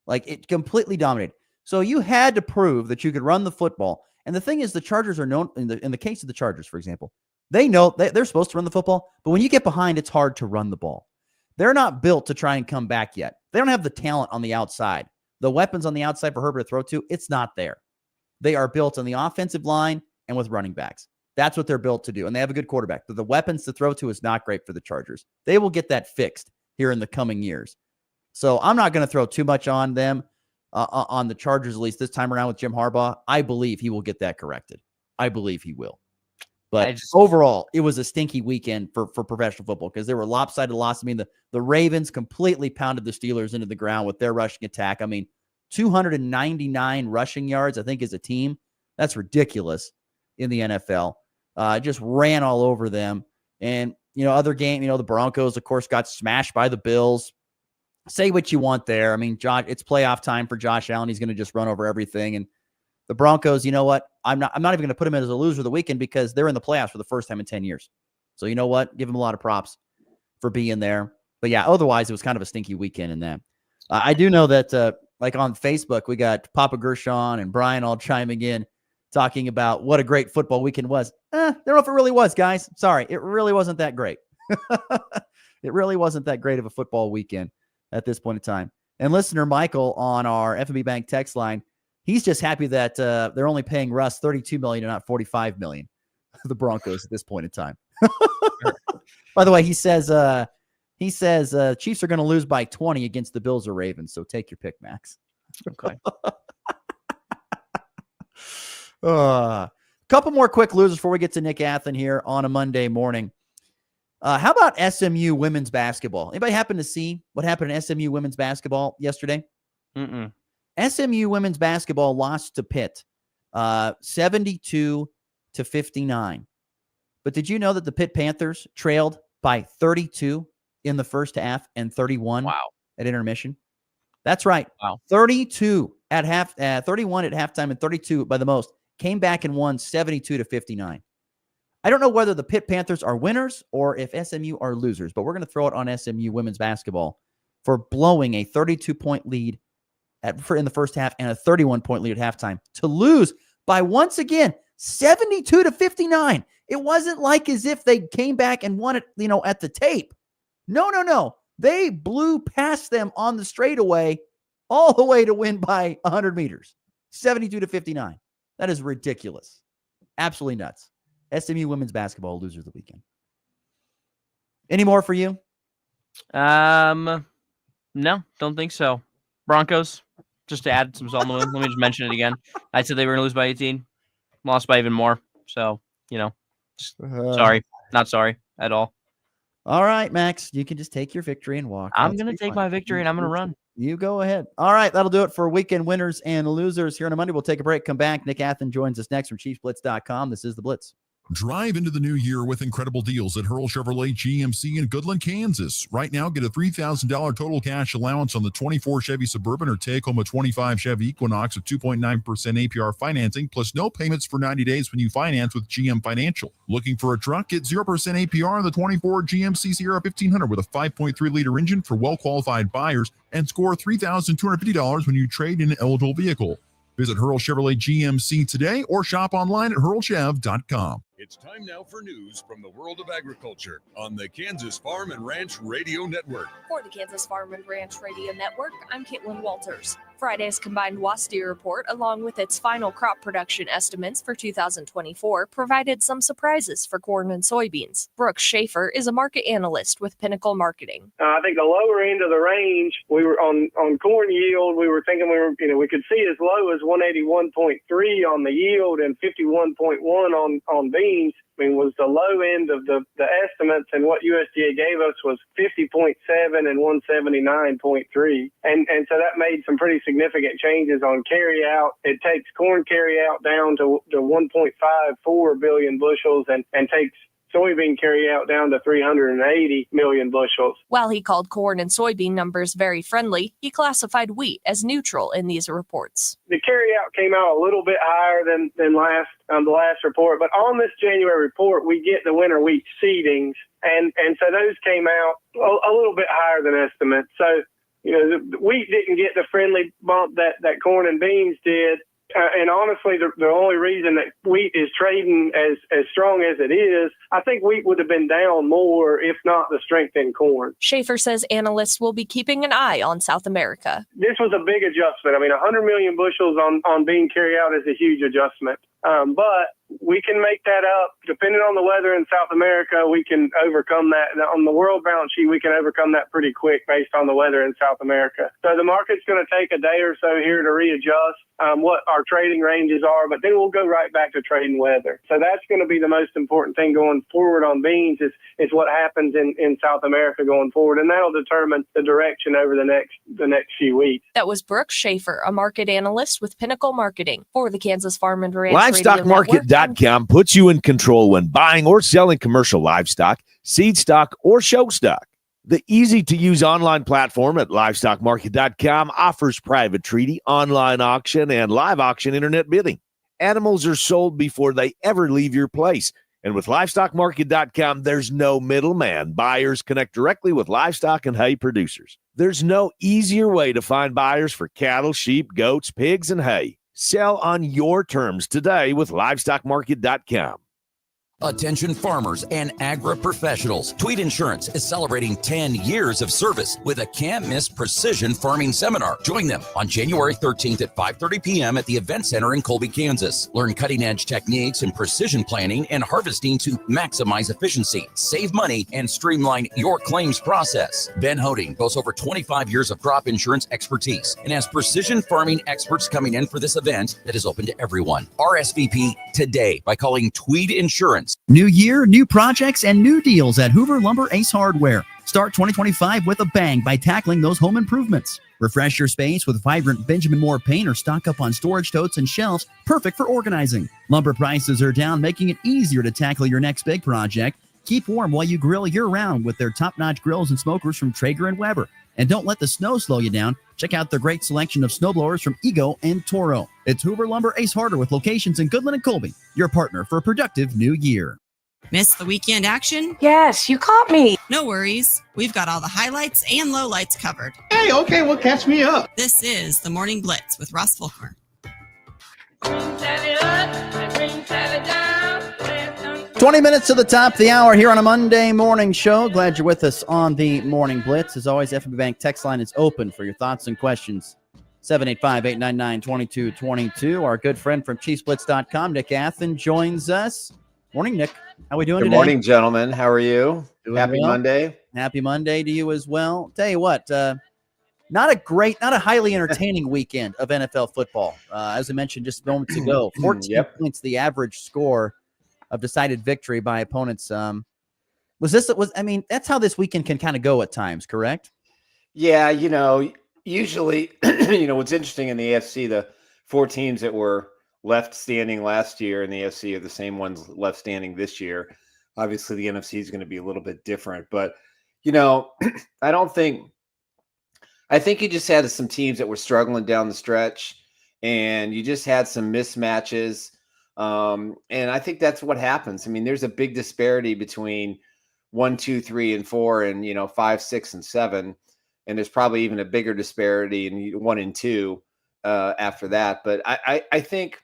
Like, it completely dominated. So you had to prove that you could run the football. And the thing is, the Chargers are known in the case of the Chargers, for example, they know they're supposed to run the football, but when you get behind, it's hard to run the ball. They're not built to try and come back yet. They don't have the talent on the outside. The weapons on the outside for Herbert to throw to, it's not there. They are built on the offensive line and with running backs. That's what they're built to do. And they have a good quarterback. But the weapons to throw to is not great for the Chargers. They will get that fixed here in the coming years. So I'm not going to throw too much on them, on the Chargers, at least this time around with Jim Harbaugh. I believe he will get that corrected. I believe he will. But overall, it was a stinky weekend for professional football because there were lopsided losses. I mean, the Ravens completely pounded the Steelers into the ground with their rushing attack. I mean, 299 rushing yards, I think, as a team. That's ridiculous in the NFL. Just ran all over them. And, other game, the Broncos, of course, got smashed by the Bills. Say what you want there. I mean, it's playoff time for Josh Allen. He's going to just run over everything. And the Broncos, you know what? I'm not even going to put them in as a loser of the weekend because they're in the playoffs for the first time in 10 years. So you know what? Give them a lot of props for being there. But yeah, otherwise it was kind of a stinky weekend in that. I do know that like on Facebook, we got Papa Gershon and Brian all chiming in, talking about what a great football weekend was. I don't know if it really was, guys. Sorry, it really wasn't that great. It really wasn't that great of a football weekend at this point in time. And listener Michael on our FNB Bank text line, he's just happy that they're only paying Russ $32 million and not $45 million. The Broncos at this point in time. By the way, he says Chiefs are going to lose by 20 against the Bills or Ravens. So take your pick, Max. Okay. Couple more quick losers before we get to Nick Athen here on a Monday morning. How about SMU women's basketball? Anybody happen to see what happened in SMU women's basketball yesterday? Mm-mm. SMU women's basketball lost to Pitt 72-59. But did you know that the Pitt Panthers trailed by 32 in the first half and 31 at intermission. That's right. Wow. 32 at 31 at halftime and 32 by the most. Came back and won 72-59. I don't know whether the Pitt Panthers are winners or if SMU are losers, but we're going to throw it on SMU women's basketball for blowing a 32-point lead in the first half and a 31-point lead at halftime to lose by, once again, 72-59. It wasn't like as if they came back and won it, at the tape. No. They blew past them on the straightaway all the way to win by 100 meters. 72-59. That is ridiculous. Absolutely nuts. SMU women's basketball losers of the weekend. Any more for you? No, don't think so. Broncos, just to add some salt. Let me just mention it again. I said they were going to lose by 18. Lost by even more. So, sorry. Not sorry at all. All right, Max. You can just take your victory and walk. I'm going to take my victory and I'm going to run. You go ahead. All right, that'll do it for weekend winners and losers here on a Monday. We'll take a break, come back. Nick Athen joins us next from ChiefsBlitz.com. This is The Blitz. Drive into the new year with incredible deals at Hurl Chevrolet GMC in Goodland, Kansas. Right now, get a $3,000 total cash allowance on the 24 Chevy Suburban or take home a 25 Chevy Equinox with 2.9% APR financing, plus no payments for 90 days when you finance with GM Financial. Looking for a truck? Get 0% APR on the 24 GMC Sierra 1500 with a 5.3-liter engine for well-qualified buyers and score $3,250 when you trade in an eligible vehicle. Visit Hurl Chevrolet GMC today or shop online at hurlchev.com. It's time now for news from the world of agriculture on the Kansas Farm and Ranch Radio Network. For the Kansas Farm and Ranch Radio Network, I'm Caitlin Walters. Friday's combined WASDE report, along with its final crop production estimates for 2024, provided some surprises for corn and soybeans. Brooks Schaefer is a market analyst with Pinnacle Marketing. I think the lower end of the range, we were on corn yield. We were thinking we could see as low as 181.3 on the yield and 51.1 on beans. Was the low end of the estimates, and what USDA gave us was 50.7 and 179.3. And so that made some pretty significant changes on carryout. It takes corn carryout down to 1.54 billion bushels and takes soybean carryout down to 380 million bushels. While he called corn and soybean numbers very friendly, he classified wheat as neutral in these reports. The carryout came out a little bit higher than the last report, but on this January report, we get the winter wheat seedings, and so those came out a little bit higher than estimates. So, the wheat didn't get the friendly bump that corn and beans did. And honestly, the only reason that wheat is trading as strong as it is, I think wheat would have been down more if not the strength in corn. Schaefer says analysts will be keeping an eye on South America. This was a big adjustment. 100 million bushels on bean carryout is a huge adjustment. But we can make that up. Depending on the weather in South America, we can overcome that. On the world balance sheet, we can overcome that pretty quick based on the weather in South America. So the market's going to take a day or so here to readjust what our trading ranges are, but then we'll go right back to trading weather. So that's going to be the most important thing going forward on beans is what happens in South America going forward, and that'll determine the direction over the next few weeks. That was Brooks Schaefer, a market analyst with Pinnacle Marketing for the Kansas Farm and Ranch LivestockMarket.com puts you in control when buying or selling commercial livestock, seed stock, or show stock. The easy-to-use online platform at LivestockMarket.com offers private treaty, online auction, and live auction internet bidding. Animals are sold before they ever leave your place. And with LivestockMarket.com, there's no middleman. Buyers connect directly with livestock and hay producers. There's no easier way to find buyers for cattle, sheep, goats, pigs, and hay. Sell on your terms today with LivestockMarket.com. Attention farmers and agri-professionals. Tweed Insurance is celebrating 10 years of service with a can't-miss precision farming seminar. Join them on January 13th at 5:30 p.m. at the Event Center in Colby, Kansas. Learn cutting-edge techniques in precision planning and harvesting to maximize efficiency, save money, and streamline your claims process. Ben Hoding boasts over 25 years of crop insurance expertise and has precision farming experts coming in for this event that is open to everyone. RSVP today by calling Tweed Insurance. New year, new projects, and new deals at Hoover Lumber Ace Hardware. Start 2025 with a bang by tackling those home improvements. Refresh your space with vibrant Benjamin Moore paint or stock up on storage totes and shelves, perfect for organizing. Lumber prices are down, making it easier to tackle your next big project. Keep warm while you grill year-round with their top-notch grills and smokers from Traeger and Weber. And don't let the snow slow you down. Check out their great selection of snowblowers from Ego and Toro. It's Hoover Lumber Ace Hardware with locations in Goodland and Colby, your partner for a productive new year. Miss the weekend action? Yes, you caught me. No worries. We've got all the highlights and lowlights covered. Hey, okay, well, catch me up. This is the Morning Blitz with Ross Volkmer. 20 minutes to the top of the hour here on a Monday morning show. Glad you're with us on the Morning Blitz. As always, FNB Bank text line is open for your thoughts and questions. 785-899-2222. Our good friend from ChiefsBlitz.com, Nick Athen, joins us. Morning, Nick. How are we doing today? Good morning, gentlemen. How are you? Doing Happy well. Monday. Happy Monday to you as well. Tell you what, not a highly entertaining weekend of NFL football. As I mentioned just moments ago, 14 points, the average score of decided victory by opponents. That's how this weekend can kind of go at times, correct? Yeah, usually, what's interesting in the AFC, the 4 teams that were left standing last year in the AFC are the same ones left standing this year. Obviously, the NFC is going to be a little bit different, but I think you just had some teams that were struggling down the stretch, and you just had some mismatches. And I think that's what happens. I mean, there's a big disparity between 1, 2, 3, and 4, and 5, 6, and 7, and there's probably even a bigger disparity in 1 and 2 after that. But I think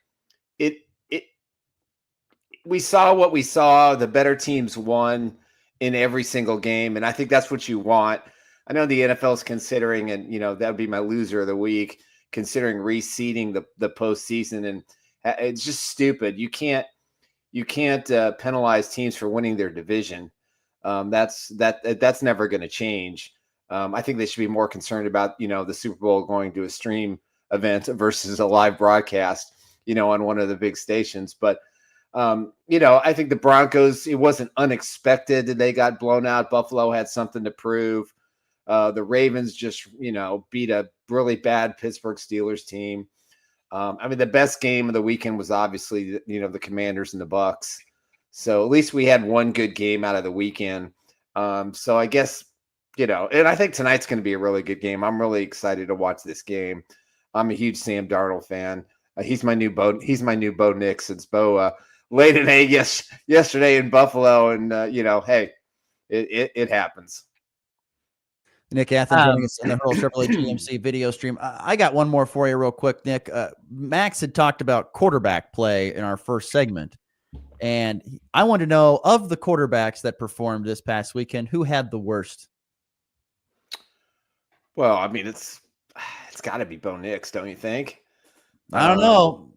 we saw what we saw. The better teams won in every single game, and I think that's what you want. I know the NFL is considering, and that would be my loser of the week, considering reseeding the postseason, and it's just stupid. You can't penalize teams for winning their division. That's never going to change. I think they should be more concerned about the Super Bowl going to a stream event versus a live broadcast, on one of the big stations. But I think the Broncos, it wasn't unexpected that they got blown out. Buffalo had something to prove. The Ravens just, beat a really bad Pittsburgh Steelers team. The best game of the weekend was obviously, the Commanders and the Bucks. So at least we had one good game out of the weekend. So I guess, and I think tonight's going to be a really good game. I'm really excited to watch this game. I'm a huge Sam Darnold fan. He's my new Bo Nix, since Bo laid an egg yesterday in Buffalo, and hey, it happens. Nick Athen joining us in the Hurl Chevrolet GMC video stream. I got one more for you real quick, Nick. Max had talked about quarterback play in our first segment, and I wanted to know, of the quarterbacks that performed this past weekend, who had the worst? Well, it's got to be Bo Nix, don't you think? I don't know.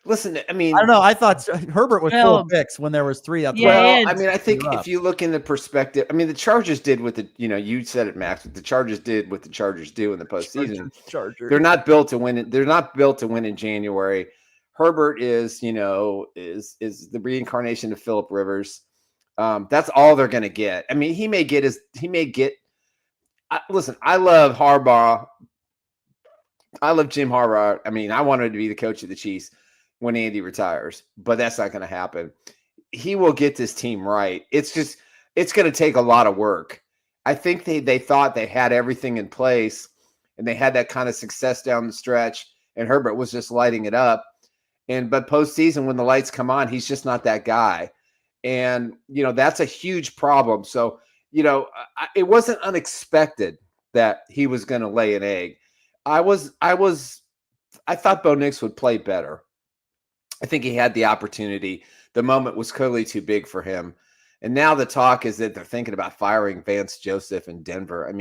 Listen. I don't know. I thought Herbert was full of picks when there was 3 up. I think if you look in the perspective, the Chargers did with the, you said it, Max. But the Chargers did what the Chargers do in the postseason. Chargers. They're not built to win. They're not built to win in January. Herbert is the reincarnation of Phillip Rivers. That's all they're going to get. He may get. Listen, I love Harbaugh. I love Jim Harbaugh. I wanted to be the coach of the Chiefs when Andy retires, but that's not going to happen. He will get this team right. It's going to take a lot of work. I think they thought they had everything in place, and they had that kind of success down the stretch, and Herbert was just lighting it up. But postseason, when the lights come on, he's just not that guy. And, that's a huge problem. So, it wasn't unexpected that he was going to lay an egg. I thought Bo Nix would play better. I think he had the opportunity. The moment was clearly too big for him. And now the talk is that they're thinking about firing Vance Joseph in Denver.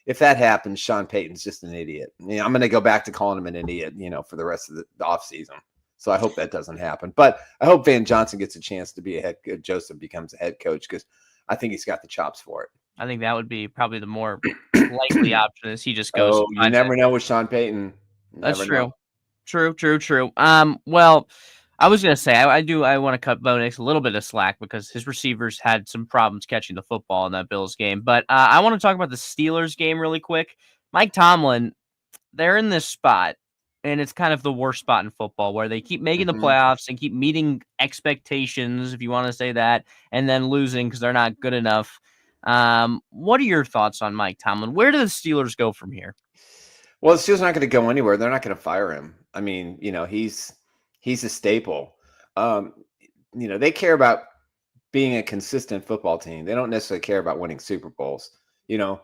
If that happens, Sean Payton's just an idiot. I'm going to go back to calling him an idiot, for the rest of the offseason. So I hope that doesn't happen. But I hope Van Johnson gets a chance to be Joseph becomes a head coach, because I think he's got the chops for it. I think that would be probably the more likely option, is he just goes. You never know with Sean Payton. That's true. True. Well, I was going to say, I want to cut Bo Nix a little bit of slack, because his receivers had some problems catching the football in that Bills game. But I want to talk about the Steelers game really quick. Mike Tomlin, they're in this spot and it's kind of the worst spot in football where they keep making the Mhm. playoffs and keep meeting expectations, if you want to say that, and then losing because they're not good enough. What are your thoughts on Mike Tomlin? Where do the Steelers go from here? Well, the Steelers not going to go anywhere. They're not going to fire him. I mean, he's a staple. Um, they care about being a consistent football team. They don't necessarily care about winning Super Bowls. Do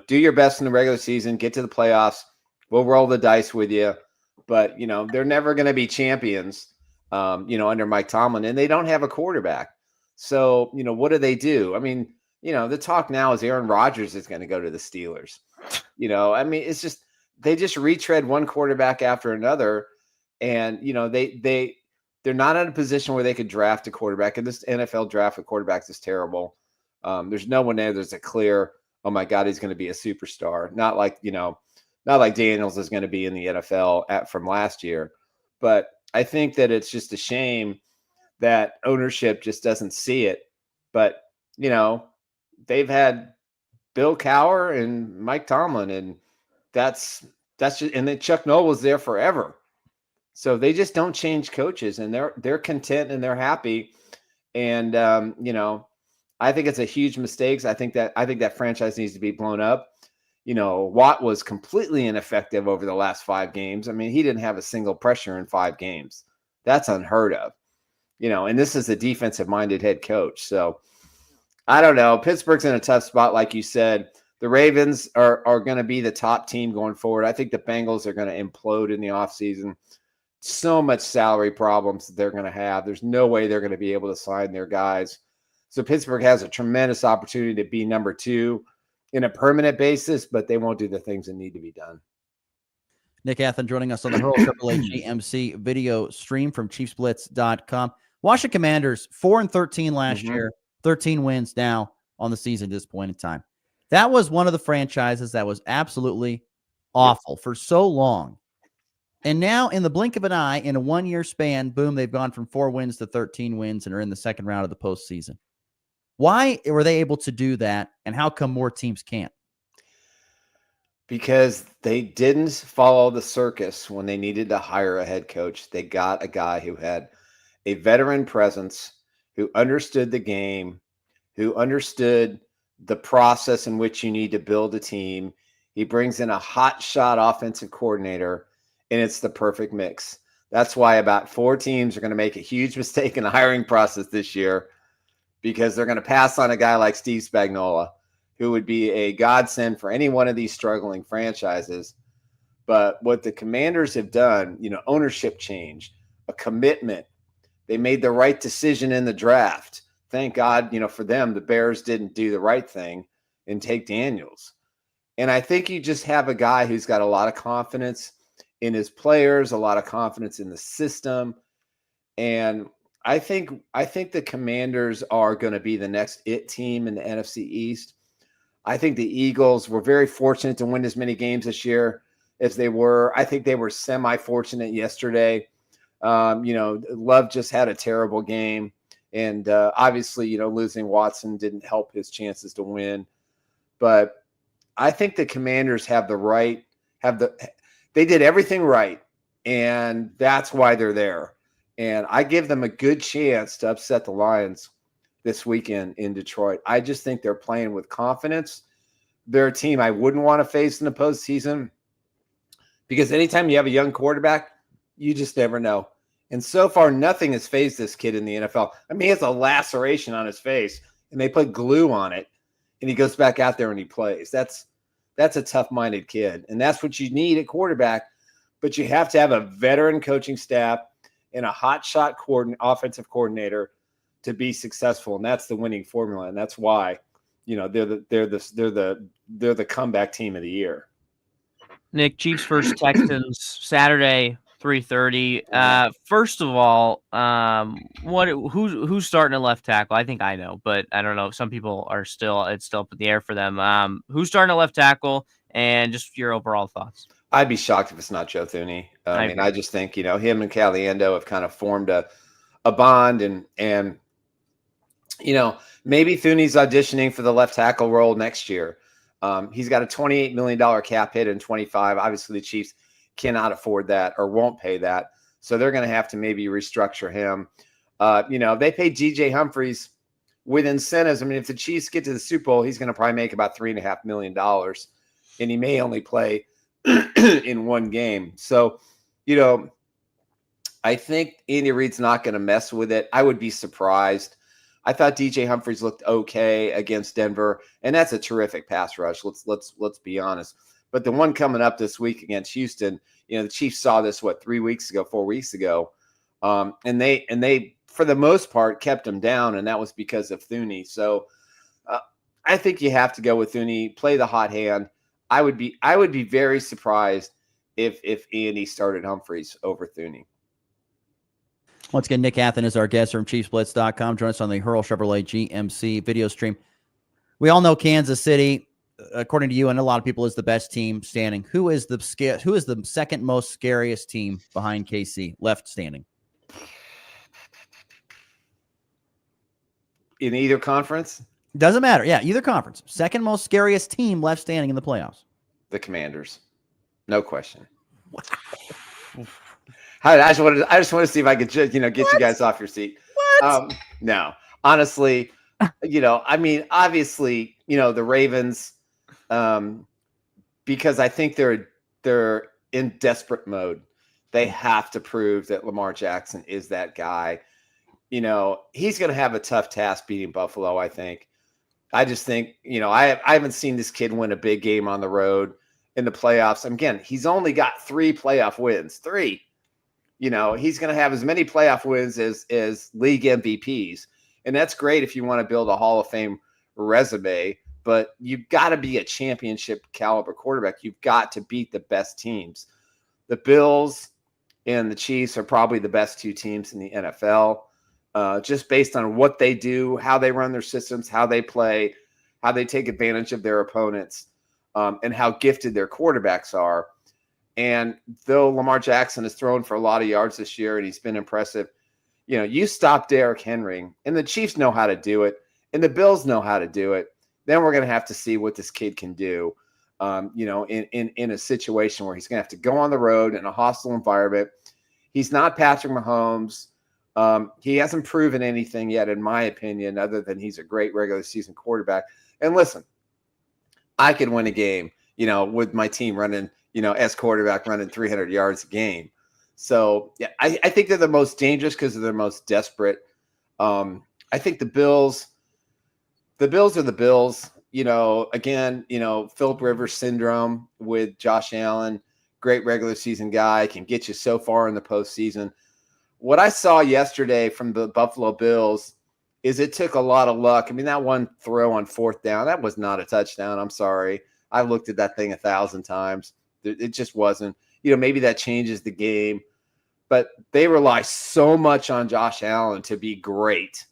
your best in the regular season, get to the playoffs. We'll roll the dice with you. But, they're never going to be champions, under Mike Tomlin, and they don't have a quarterback. So, what do? I mean, the talk now is Aaron Rodgers is going to go to the Steelers. I mean, it's just, they just retread one quarterback after another. And, they're not in a position where they could draft a quarterback. And this NFL draft of quarterbacks is terrible. There's no one there. There's a clear, oh my God, he's going to be a superstar. Not like Daniels is going to be in the NFL from last year. But I think that it's just a shame that ownership just doesn't see it. But, they've had Bill Cowher and Mike Tomlin, and that's just, and then Chuck Noll was there forever. So they just don't change coaches, and they're content and they're happy. And I think it's a huge mistake. I think that franchise needs to be blown up. Watt was completely ineffective over the last 5 games. I mean, he didn't have a single pressure in 5 games. That's unheard of. And this is a defensive-minded head coach. So I don't know. Pittsburgh's in a tough spot, like you said. The Ravens are going to be the top team going forward. I think the Bengals are going to implode in the offseason. So much salary problems that they're going to have. There's no way they're going to be able to sign their guys. So Pittsburgh has a tremendous opportunity to be number 2 in a permanent basis, but they won't do the things that need to be done. Nick Athen joining us on the Hurl Chevrolet GMC video stream from ChiefsBlitz.com. Washington Commanders, 4-13 last year, 13 wins now on the season at this point in time. That was one of the franchises that was absolutely awful for so long. And now, in the blink of an eye, in a 1-year span, boom, they've gone from 4 wins to 13 wins and are in the second round of the postseason. Why were they able to do that, and how come more teams can't? Because they didn't follow the circus when they needed to hire a head coach. They got a guy who had a veteran presence, who understood the game, who understood the process in which you need to build a team. He brings in a hot shot offensive coordinator, and it's the perfect mix. That's why about 4 teams are going to make a huge mistake in the hiring process this year, because they're going to pass on a guy like Steve Spagnuolo, who would be a godsend for any one of these struggling franchises. But what the Commanders have done, ownership change, a commitment. They made the right decision in the draft. Thank God, for them, the Bears didn't do the right thing and take Daniels. And I think you just have a guy who's got a lot of confidence in his players, a lot of confidence in the system. And I think the Commanders are going to be the next it team in the NFC East. I think the Eagles were very fortunate to win as many games this year as they were. I think they were semi-fortunate yesterday. Love just had a terrible game. And obviously, losing Watson didn't help his chances to win. But I think the Commanders they did everything right. And that's why they're there. And I give them a good chance to upset the Lions this weekend in Detroit. I just think they're playing with confidence. They're a team I wouldn't want to face in the postseason, because anytime you have a young quarterback, you just never know. And so far, nothing has fazed this kid in the NFL. I mean, he has a laceration on his face, and they put glue on it, and he goes back out there and he plays. That's a tough-minded kid, and that's what you need at quarterback. But you have to have a veteran coaching staff and a hotshot offensive coordinator to be successful, and that's the winning formula, and that's why they're the comeback team of the year. Nick, Chiefs versus Texans Saturday, 3:30. First of all, who's starting at left tackle? I think I know, but I don't know. Some people are it's still up in the air for them. Who's starting at left tackle, and just your overall thoughts? I'd be shocked if it's not Joe Thuney. I just think, him and Caliendo have kind of formed a bond, and maybe Thuney's auditioning for the left tackle role next year. He's got a $28 million cap hit in 25. Obviously, the Chiefs cannot afford that or won't pay that. So they're going to have to maybe restructure him. They paid DJ Humphries with incentives. I mean, if the Chiefs get to the Super Bowl, he's going to probably make about $3.5 million, and he may only play in one game. So, I think Andy Reid's not going to mess with it. I would be surprised. I thought DJ Humphries looked okay against Denver, and that's a terrific pass rush. Let's be honest. But the one coming up this week against Houston, the Chiefs saw this 4 weeks ago, and they for the most part kept him down, and that was because of Thuney. So I think you have to go with Thuney, play the hot hand. I would be very surprised if Andy started Humphries over Thuney. Once again, Nick Athen is our guest from ChiefsBlitz.com. Join us on the Hurl Chevrolet GMC video stream. We all know Kansas City, according to you and a lot of people, is the best team standing. Who is the second most scariest team behind KC left standing? In either conference? Doesn't matter. Yeah, either conference. Second most scariest team left standing in the playoffs. The Commanders. No question. Wow. I just want to see if I could get you guys off your seat. What? No, honestly, obviously, the Ravens, because I think they're in desperate mode. They have to prove that Lamar Jackson is that guy. He's going to have a tough task beating Buffalo, I think. I just think, I haven't seen this kid win a big game on the road in the playoffs. And again, he's only got 3 playoff wins. 3. He's going to have as many playoff wins as league MVPs. And that's great if you want to build a Hall of Fame resume, but you've got to be a championship caliber quarterback. You've got to beat the best teams. The Bills and the Chiefs are probably the best 2 teams in the NFL, just based on what they do, how they run their systems, how they play, how they take advantage of their opponents, and how gifted their quarterbacks are. And though Lamar Jackson has thrown for a lot of yards this year and he's been impressive, you stop Derrick Henry, and the Chiefs know how to do it, and the Bills know how to do it. Then we're going to have to see what this kid can do, in a situation where he's going to have to go on the road in a hostile environment. He's not Patrick Mahomes. He hasn't proven anything yet, in my opinion, other than he's a great regular season quarterback. And listen, I could win a game, with my team running, as quarterback running 300 yards a game. So yeah, I think they're the most dangerous because they're the most desperate. I think the Bills are the Bills, again, Phillip Rivers syndrome with Josh Allen, great regular season guy, can get you so far in the postseason. What I saw yesterday from the Buffalo Bills is it took a lot of luck. I mean, that one throw on 4th down, that was not a touchdown. I'm sorry. I looked at that thing 1,000 times. It just wasn't. Maybe that changes the game. But they rely so much on Josh Allen to be great.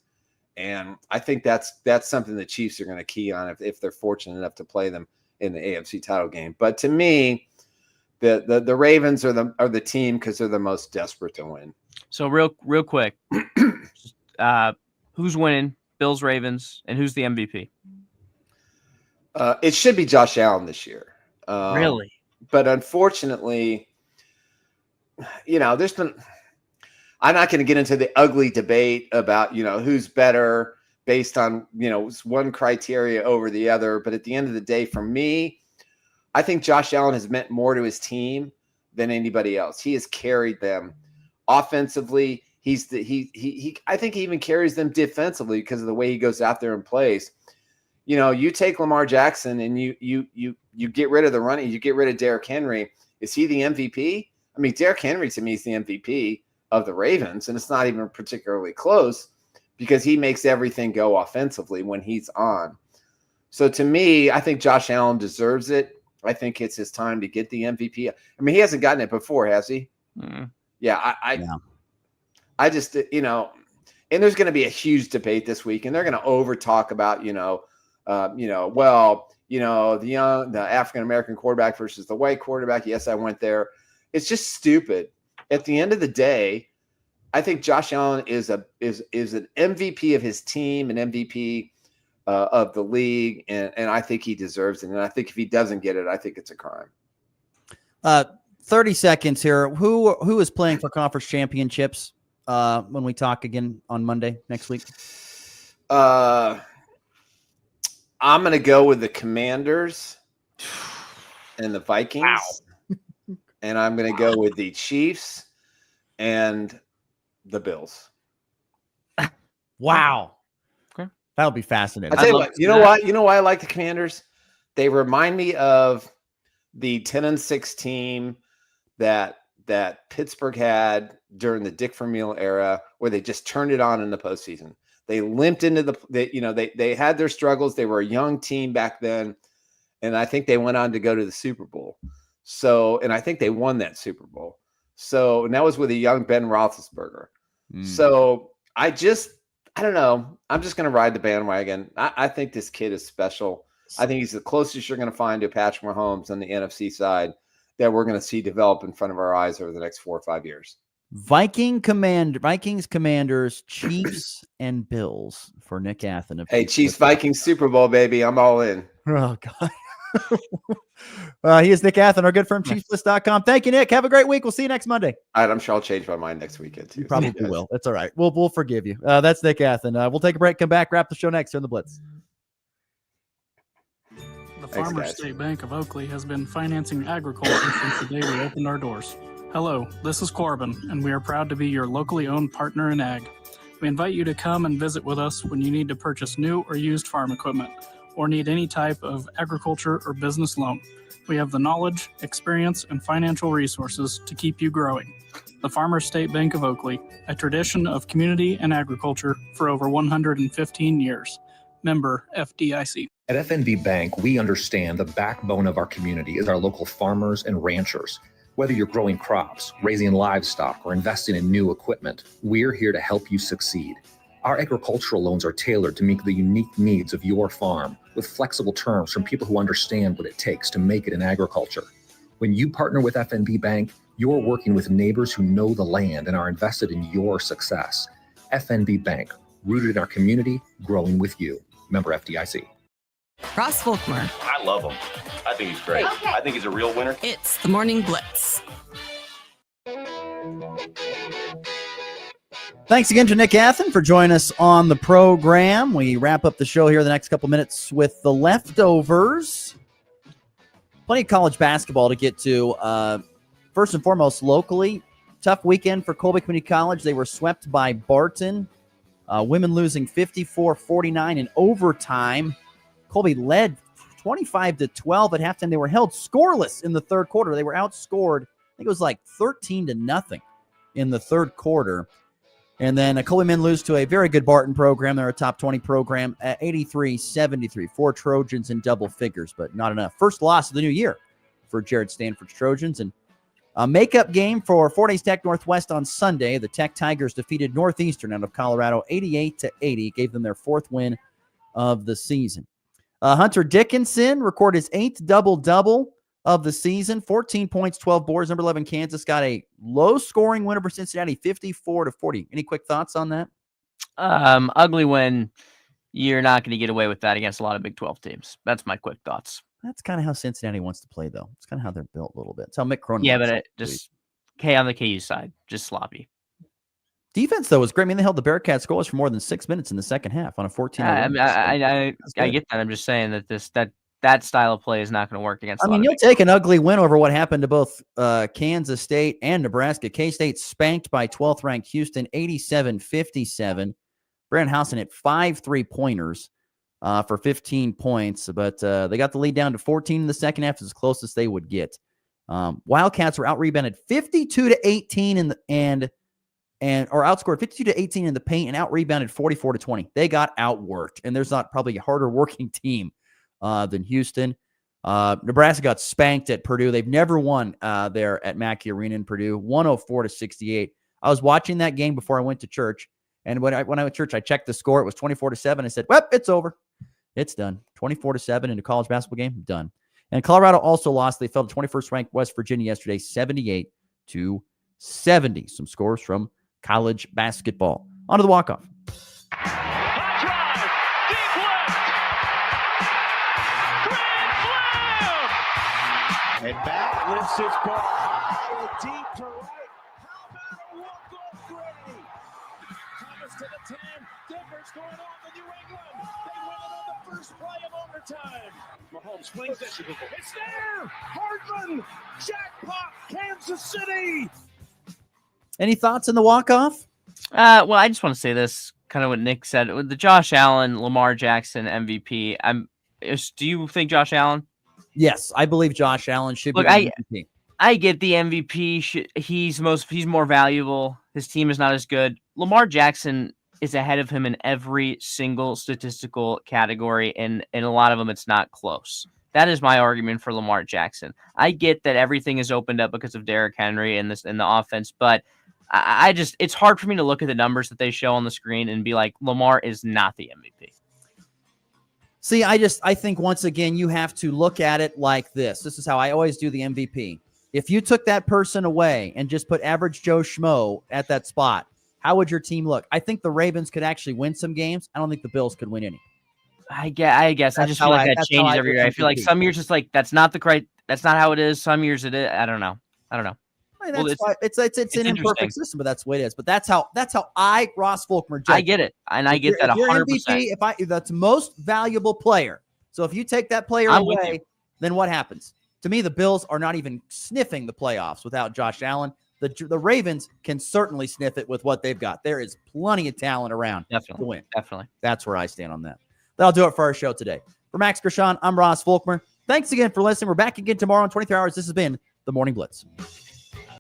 And I think that's something the Chiefs are going to key on if they're fortunate enough to play them in the AFC title game. But to me, the Ravens are the team because they're the most desperate to win. So real quick, who's winning? Bills, Ravens, and who's the MVP? It should be Josh Allen this year. Really? But unfortunately, there's been – I'm not going to get into the ugly debate about, who's better based on, one criteria over the other. But at the end of the day, for me, I think Josh Allen has meant more to his team than anybody else. He has carried them offensively. I think he even carries them defensively because of the way he goes out there and plays. You take Lamar Jackson and you get rid of the running, you get rid of Derrick Henry. Is he the MVP? I mean, Derrick Henry to me is the MVP of the Ravens, and it's not even particularly close because he makes everything go offensively when he's on. So to me, I think Josh Allen deserves it. I think it's his time to get the MVP. I mean, he hasn't gotten it before, has he? Mm-hmm. Yeah, I just, and there's going to be a huge debate this week, and they're going to over talk about, the African-American quarterback versus the white quarterback. Yes, I went there. It's just stupid. At the end of the day, I think Josh Allen is an MVP of his team, an MVP of the league, and I think he deserves it. And I think if he doesn't get it, I think it's a crime. 30 seconds here. Who is playing for conference championships when we talk again on Monday next week? I'm going to go with the Commanders and the Vikings. Wow. And I'm going to go with the Chiefs and the Bills. Wow. Okay. That'll be fascinating. I'll tell you what, you know why I like the Commanders? They remind me of the 10-6 team that Pittsburgh had during the Dick Vermeil era, where they just turned it on in the postseason. They limped into they had their struggles. They were a young team back then, and I think they went on to go to the Super Bowl. So, and I think they won that Super Bowl. So, and that was with a young Ben Roethlisberger. So, I don't know. I'm just going to ride the bandwagon. I think this kid is special. I think he's the closest you're going to find to Patrick Mahomes on the NFC side that we're going to see develop in front of our eyes over the next 4 or 5 years. Vikings, Commanders, Chiefs, and Bills for Nick Athen. Hey, Chiefs, Vikings, Super Bowl, baby. I'm all in. Oh, God. He is Nick Athen, our good friend, ChiefsList.com. Thank you, Nick. Have a great week. We'll see you next Monday. All right, I'm sure I'll change my mind next weekend, too. You probably will. That's all right. We'll forgive you. That's Nick Athen. We'll take a break, come back, wrap the show next here on The Blitz. The Farmers State Bank of Oakley has been financing agriculture since the day we opened our doors. Hello, this is Corbin, and we are proud to be your locally owned partner in ag. We invite you to come and visit with us when you need to purchase new or used farm equipment, or need any type of agriculture or business loan. We have the knowledge, experience, and financial resources to keep you growing. The Farmers State Bank of Oakley, a tradition of community and agriculture for over 115 years. Member FDIC. At FNB Bank, we understand the backbone of our community is our local farmers and ranchers. Whether you're growing crops, raising livestock, or investing in new equipment, we're here to help you succeed. Our agricultural loans are tailored to meet the unique needs of your farm, with flexible terms from people who understand what it takes to make it in agriculture. When you partner with FNB Bank, you're working with neighbors who know the land and are invested in your success. FNB Bank, rooted in our community, growing with you. Member FDIC. Ross Volkmer. I love him. I think he's great. Okay. I think he's a real winner. It's the Morning Blitz. Thanks again to Nick Athen for joining us on the program. We wrap up the show here the next couple minutes with the leftovers. Plenty of college basketball to get to. First and foremost, locally, tough weekend for Colby Community College. They were swept by Barton. Women losing 54-49 in overtime. Colby led 25-12 at halftime. They were held scoreless in the third quarter. They were outscored, I think it was like 13-0 in the third quarter. And then Colby men lose to a very good Barton program. They're a top 20 program at 83-73. 4 Trojans in double figures, but not enough. First loss of the new year for Jared Stanford's Trojans. And a makeup game for Fort Hays Tech Northwest on Sunday. The Tech Tigers defeated Northeastern out of Colorado 88-80. Gave them their 4th win of the season. Hunter Dickinson recorded his 8th double-double of the season. 14 points, 12 boards. Number 11, Kansas got a low-scoring win over Cincinnati, 54-40. Any quick thoughts on that? Ugly win. You're not going to get away with that against a lot of Big 12 teams. That's my quick thoughts. That's kind of how Cincinnati wants to play, though. It's kind of how they're built a little bit. It's how Mick Cronin. Yeah, but it just on the KU side, just sloppy. Defense, though, was great. I mean, they held the Bearcats scoreless for more than 6 minutes in the second half on a 14. I get that. I'm just saying that that style of play is not going to work against. I mean, you'll take an ugly win over what happened to both Kansas State and Nebraska. K-State spanked by 12th ranked Houston, 87-57. Brandon Housen hit 5 3-pointers for 15 points, but they got the lead down to 14 in the second half, as close as they would get. Wildcats were out-rebounded 52-18 or outscored 52-18 in the paint and out-rebounded 44-20. They got outworked, and there's not probably a harder working team than Houston. Nebraska got spanked at Purdue. They've never won there at Mackey Arena in Purdue, 104-68. I was watching that game before I went to church, and when I went to church, I checked the score. It was 24-7. I said, well, it's over. It's done. 24-7 in a college basketball game, done. And Colorado also lost. They fell to 21st ranked West Virginia yesterday, 78-70. Some scores from college basketball. On to the walk-off. And back lifts his ball high and deep to right. How about a walk-off Gray? Thomas to the 10. Denver's going on to New England. They win it on the first play of overtime. Mahomes flings it. It's there. Hardman. Jackpot. Kansas City. Any thoughts on the walk-off? Well, I just want to say this, kind of what Nick said. With the Josh Allen, Lamar Jackson MVP, do you think Josh Allen? Yes, I believe Josh Allen should be Look, the MVP. I get the MVP. He's more valuable. His team is not as good. Lamar Jackson is ahead of him in every single statistical category, and in a lot of them, it's not close. That is my argument for Lamar Jackson. I get that everything is opened up because of Derrick Henry and the offense, but it's hard for me to look at the numbers that they show on the screen and be like, Lamar is not the MVP. See, I think once again, you have to look at it like this. This is how I always do the MVP. If you took that person away and just put average Joe Schmo at that spot, how would your team look? I think the Ravens could actually win some games. I don't think the Bills could win any. I guess. I just feel like that changes every year. I feel like some years it's like that's not how it is. Some years it is. I don't know. I mean, it's an imperfect system, but that's the way it is. But that's how I, Ross Volkmer, judge. I get it, and I get that 100%. If that's most valuable player, so if you take that player away, then what happens? To me, the Bills are not even sniffing the playoffs without Josh Allen. The Ravens can certainly sniff it with what they've got. There is plenty of talent around to win. Definitely. That's where I stand on that. That'll do it for our show today. For Max Gershon, I'm Ross Volkmer. Thanks again for listening. We're back again tomorrow in 23 hours. This has been The Morning Blitz.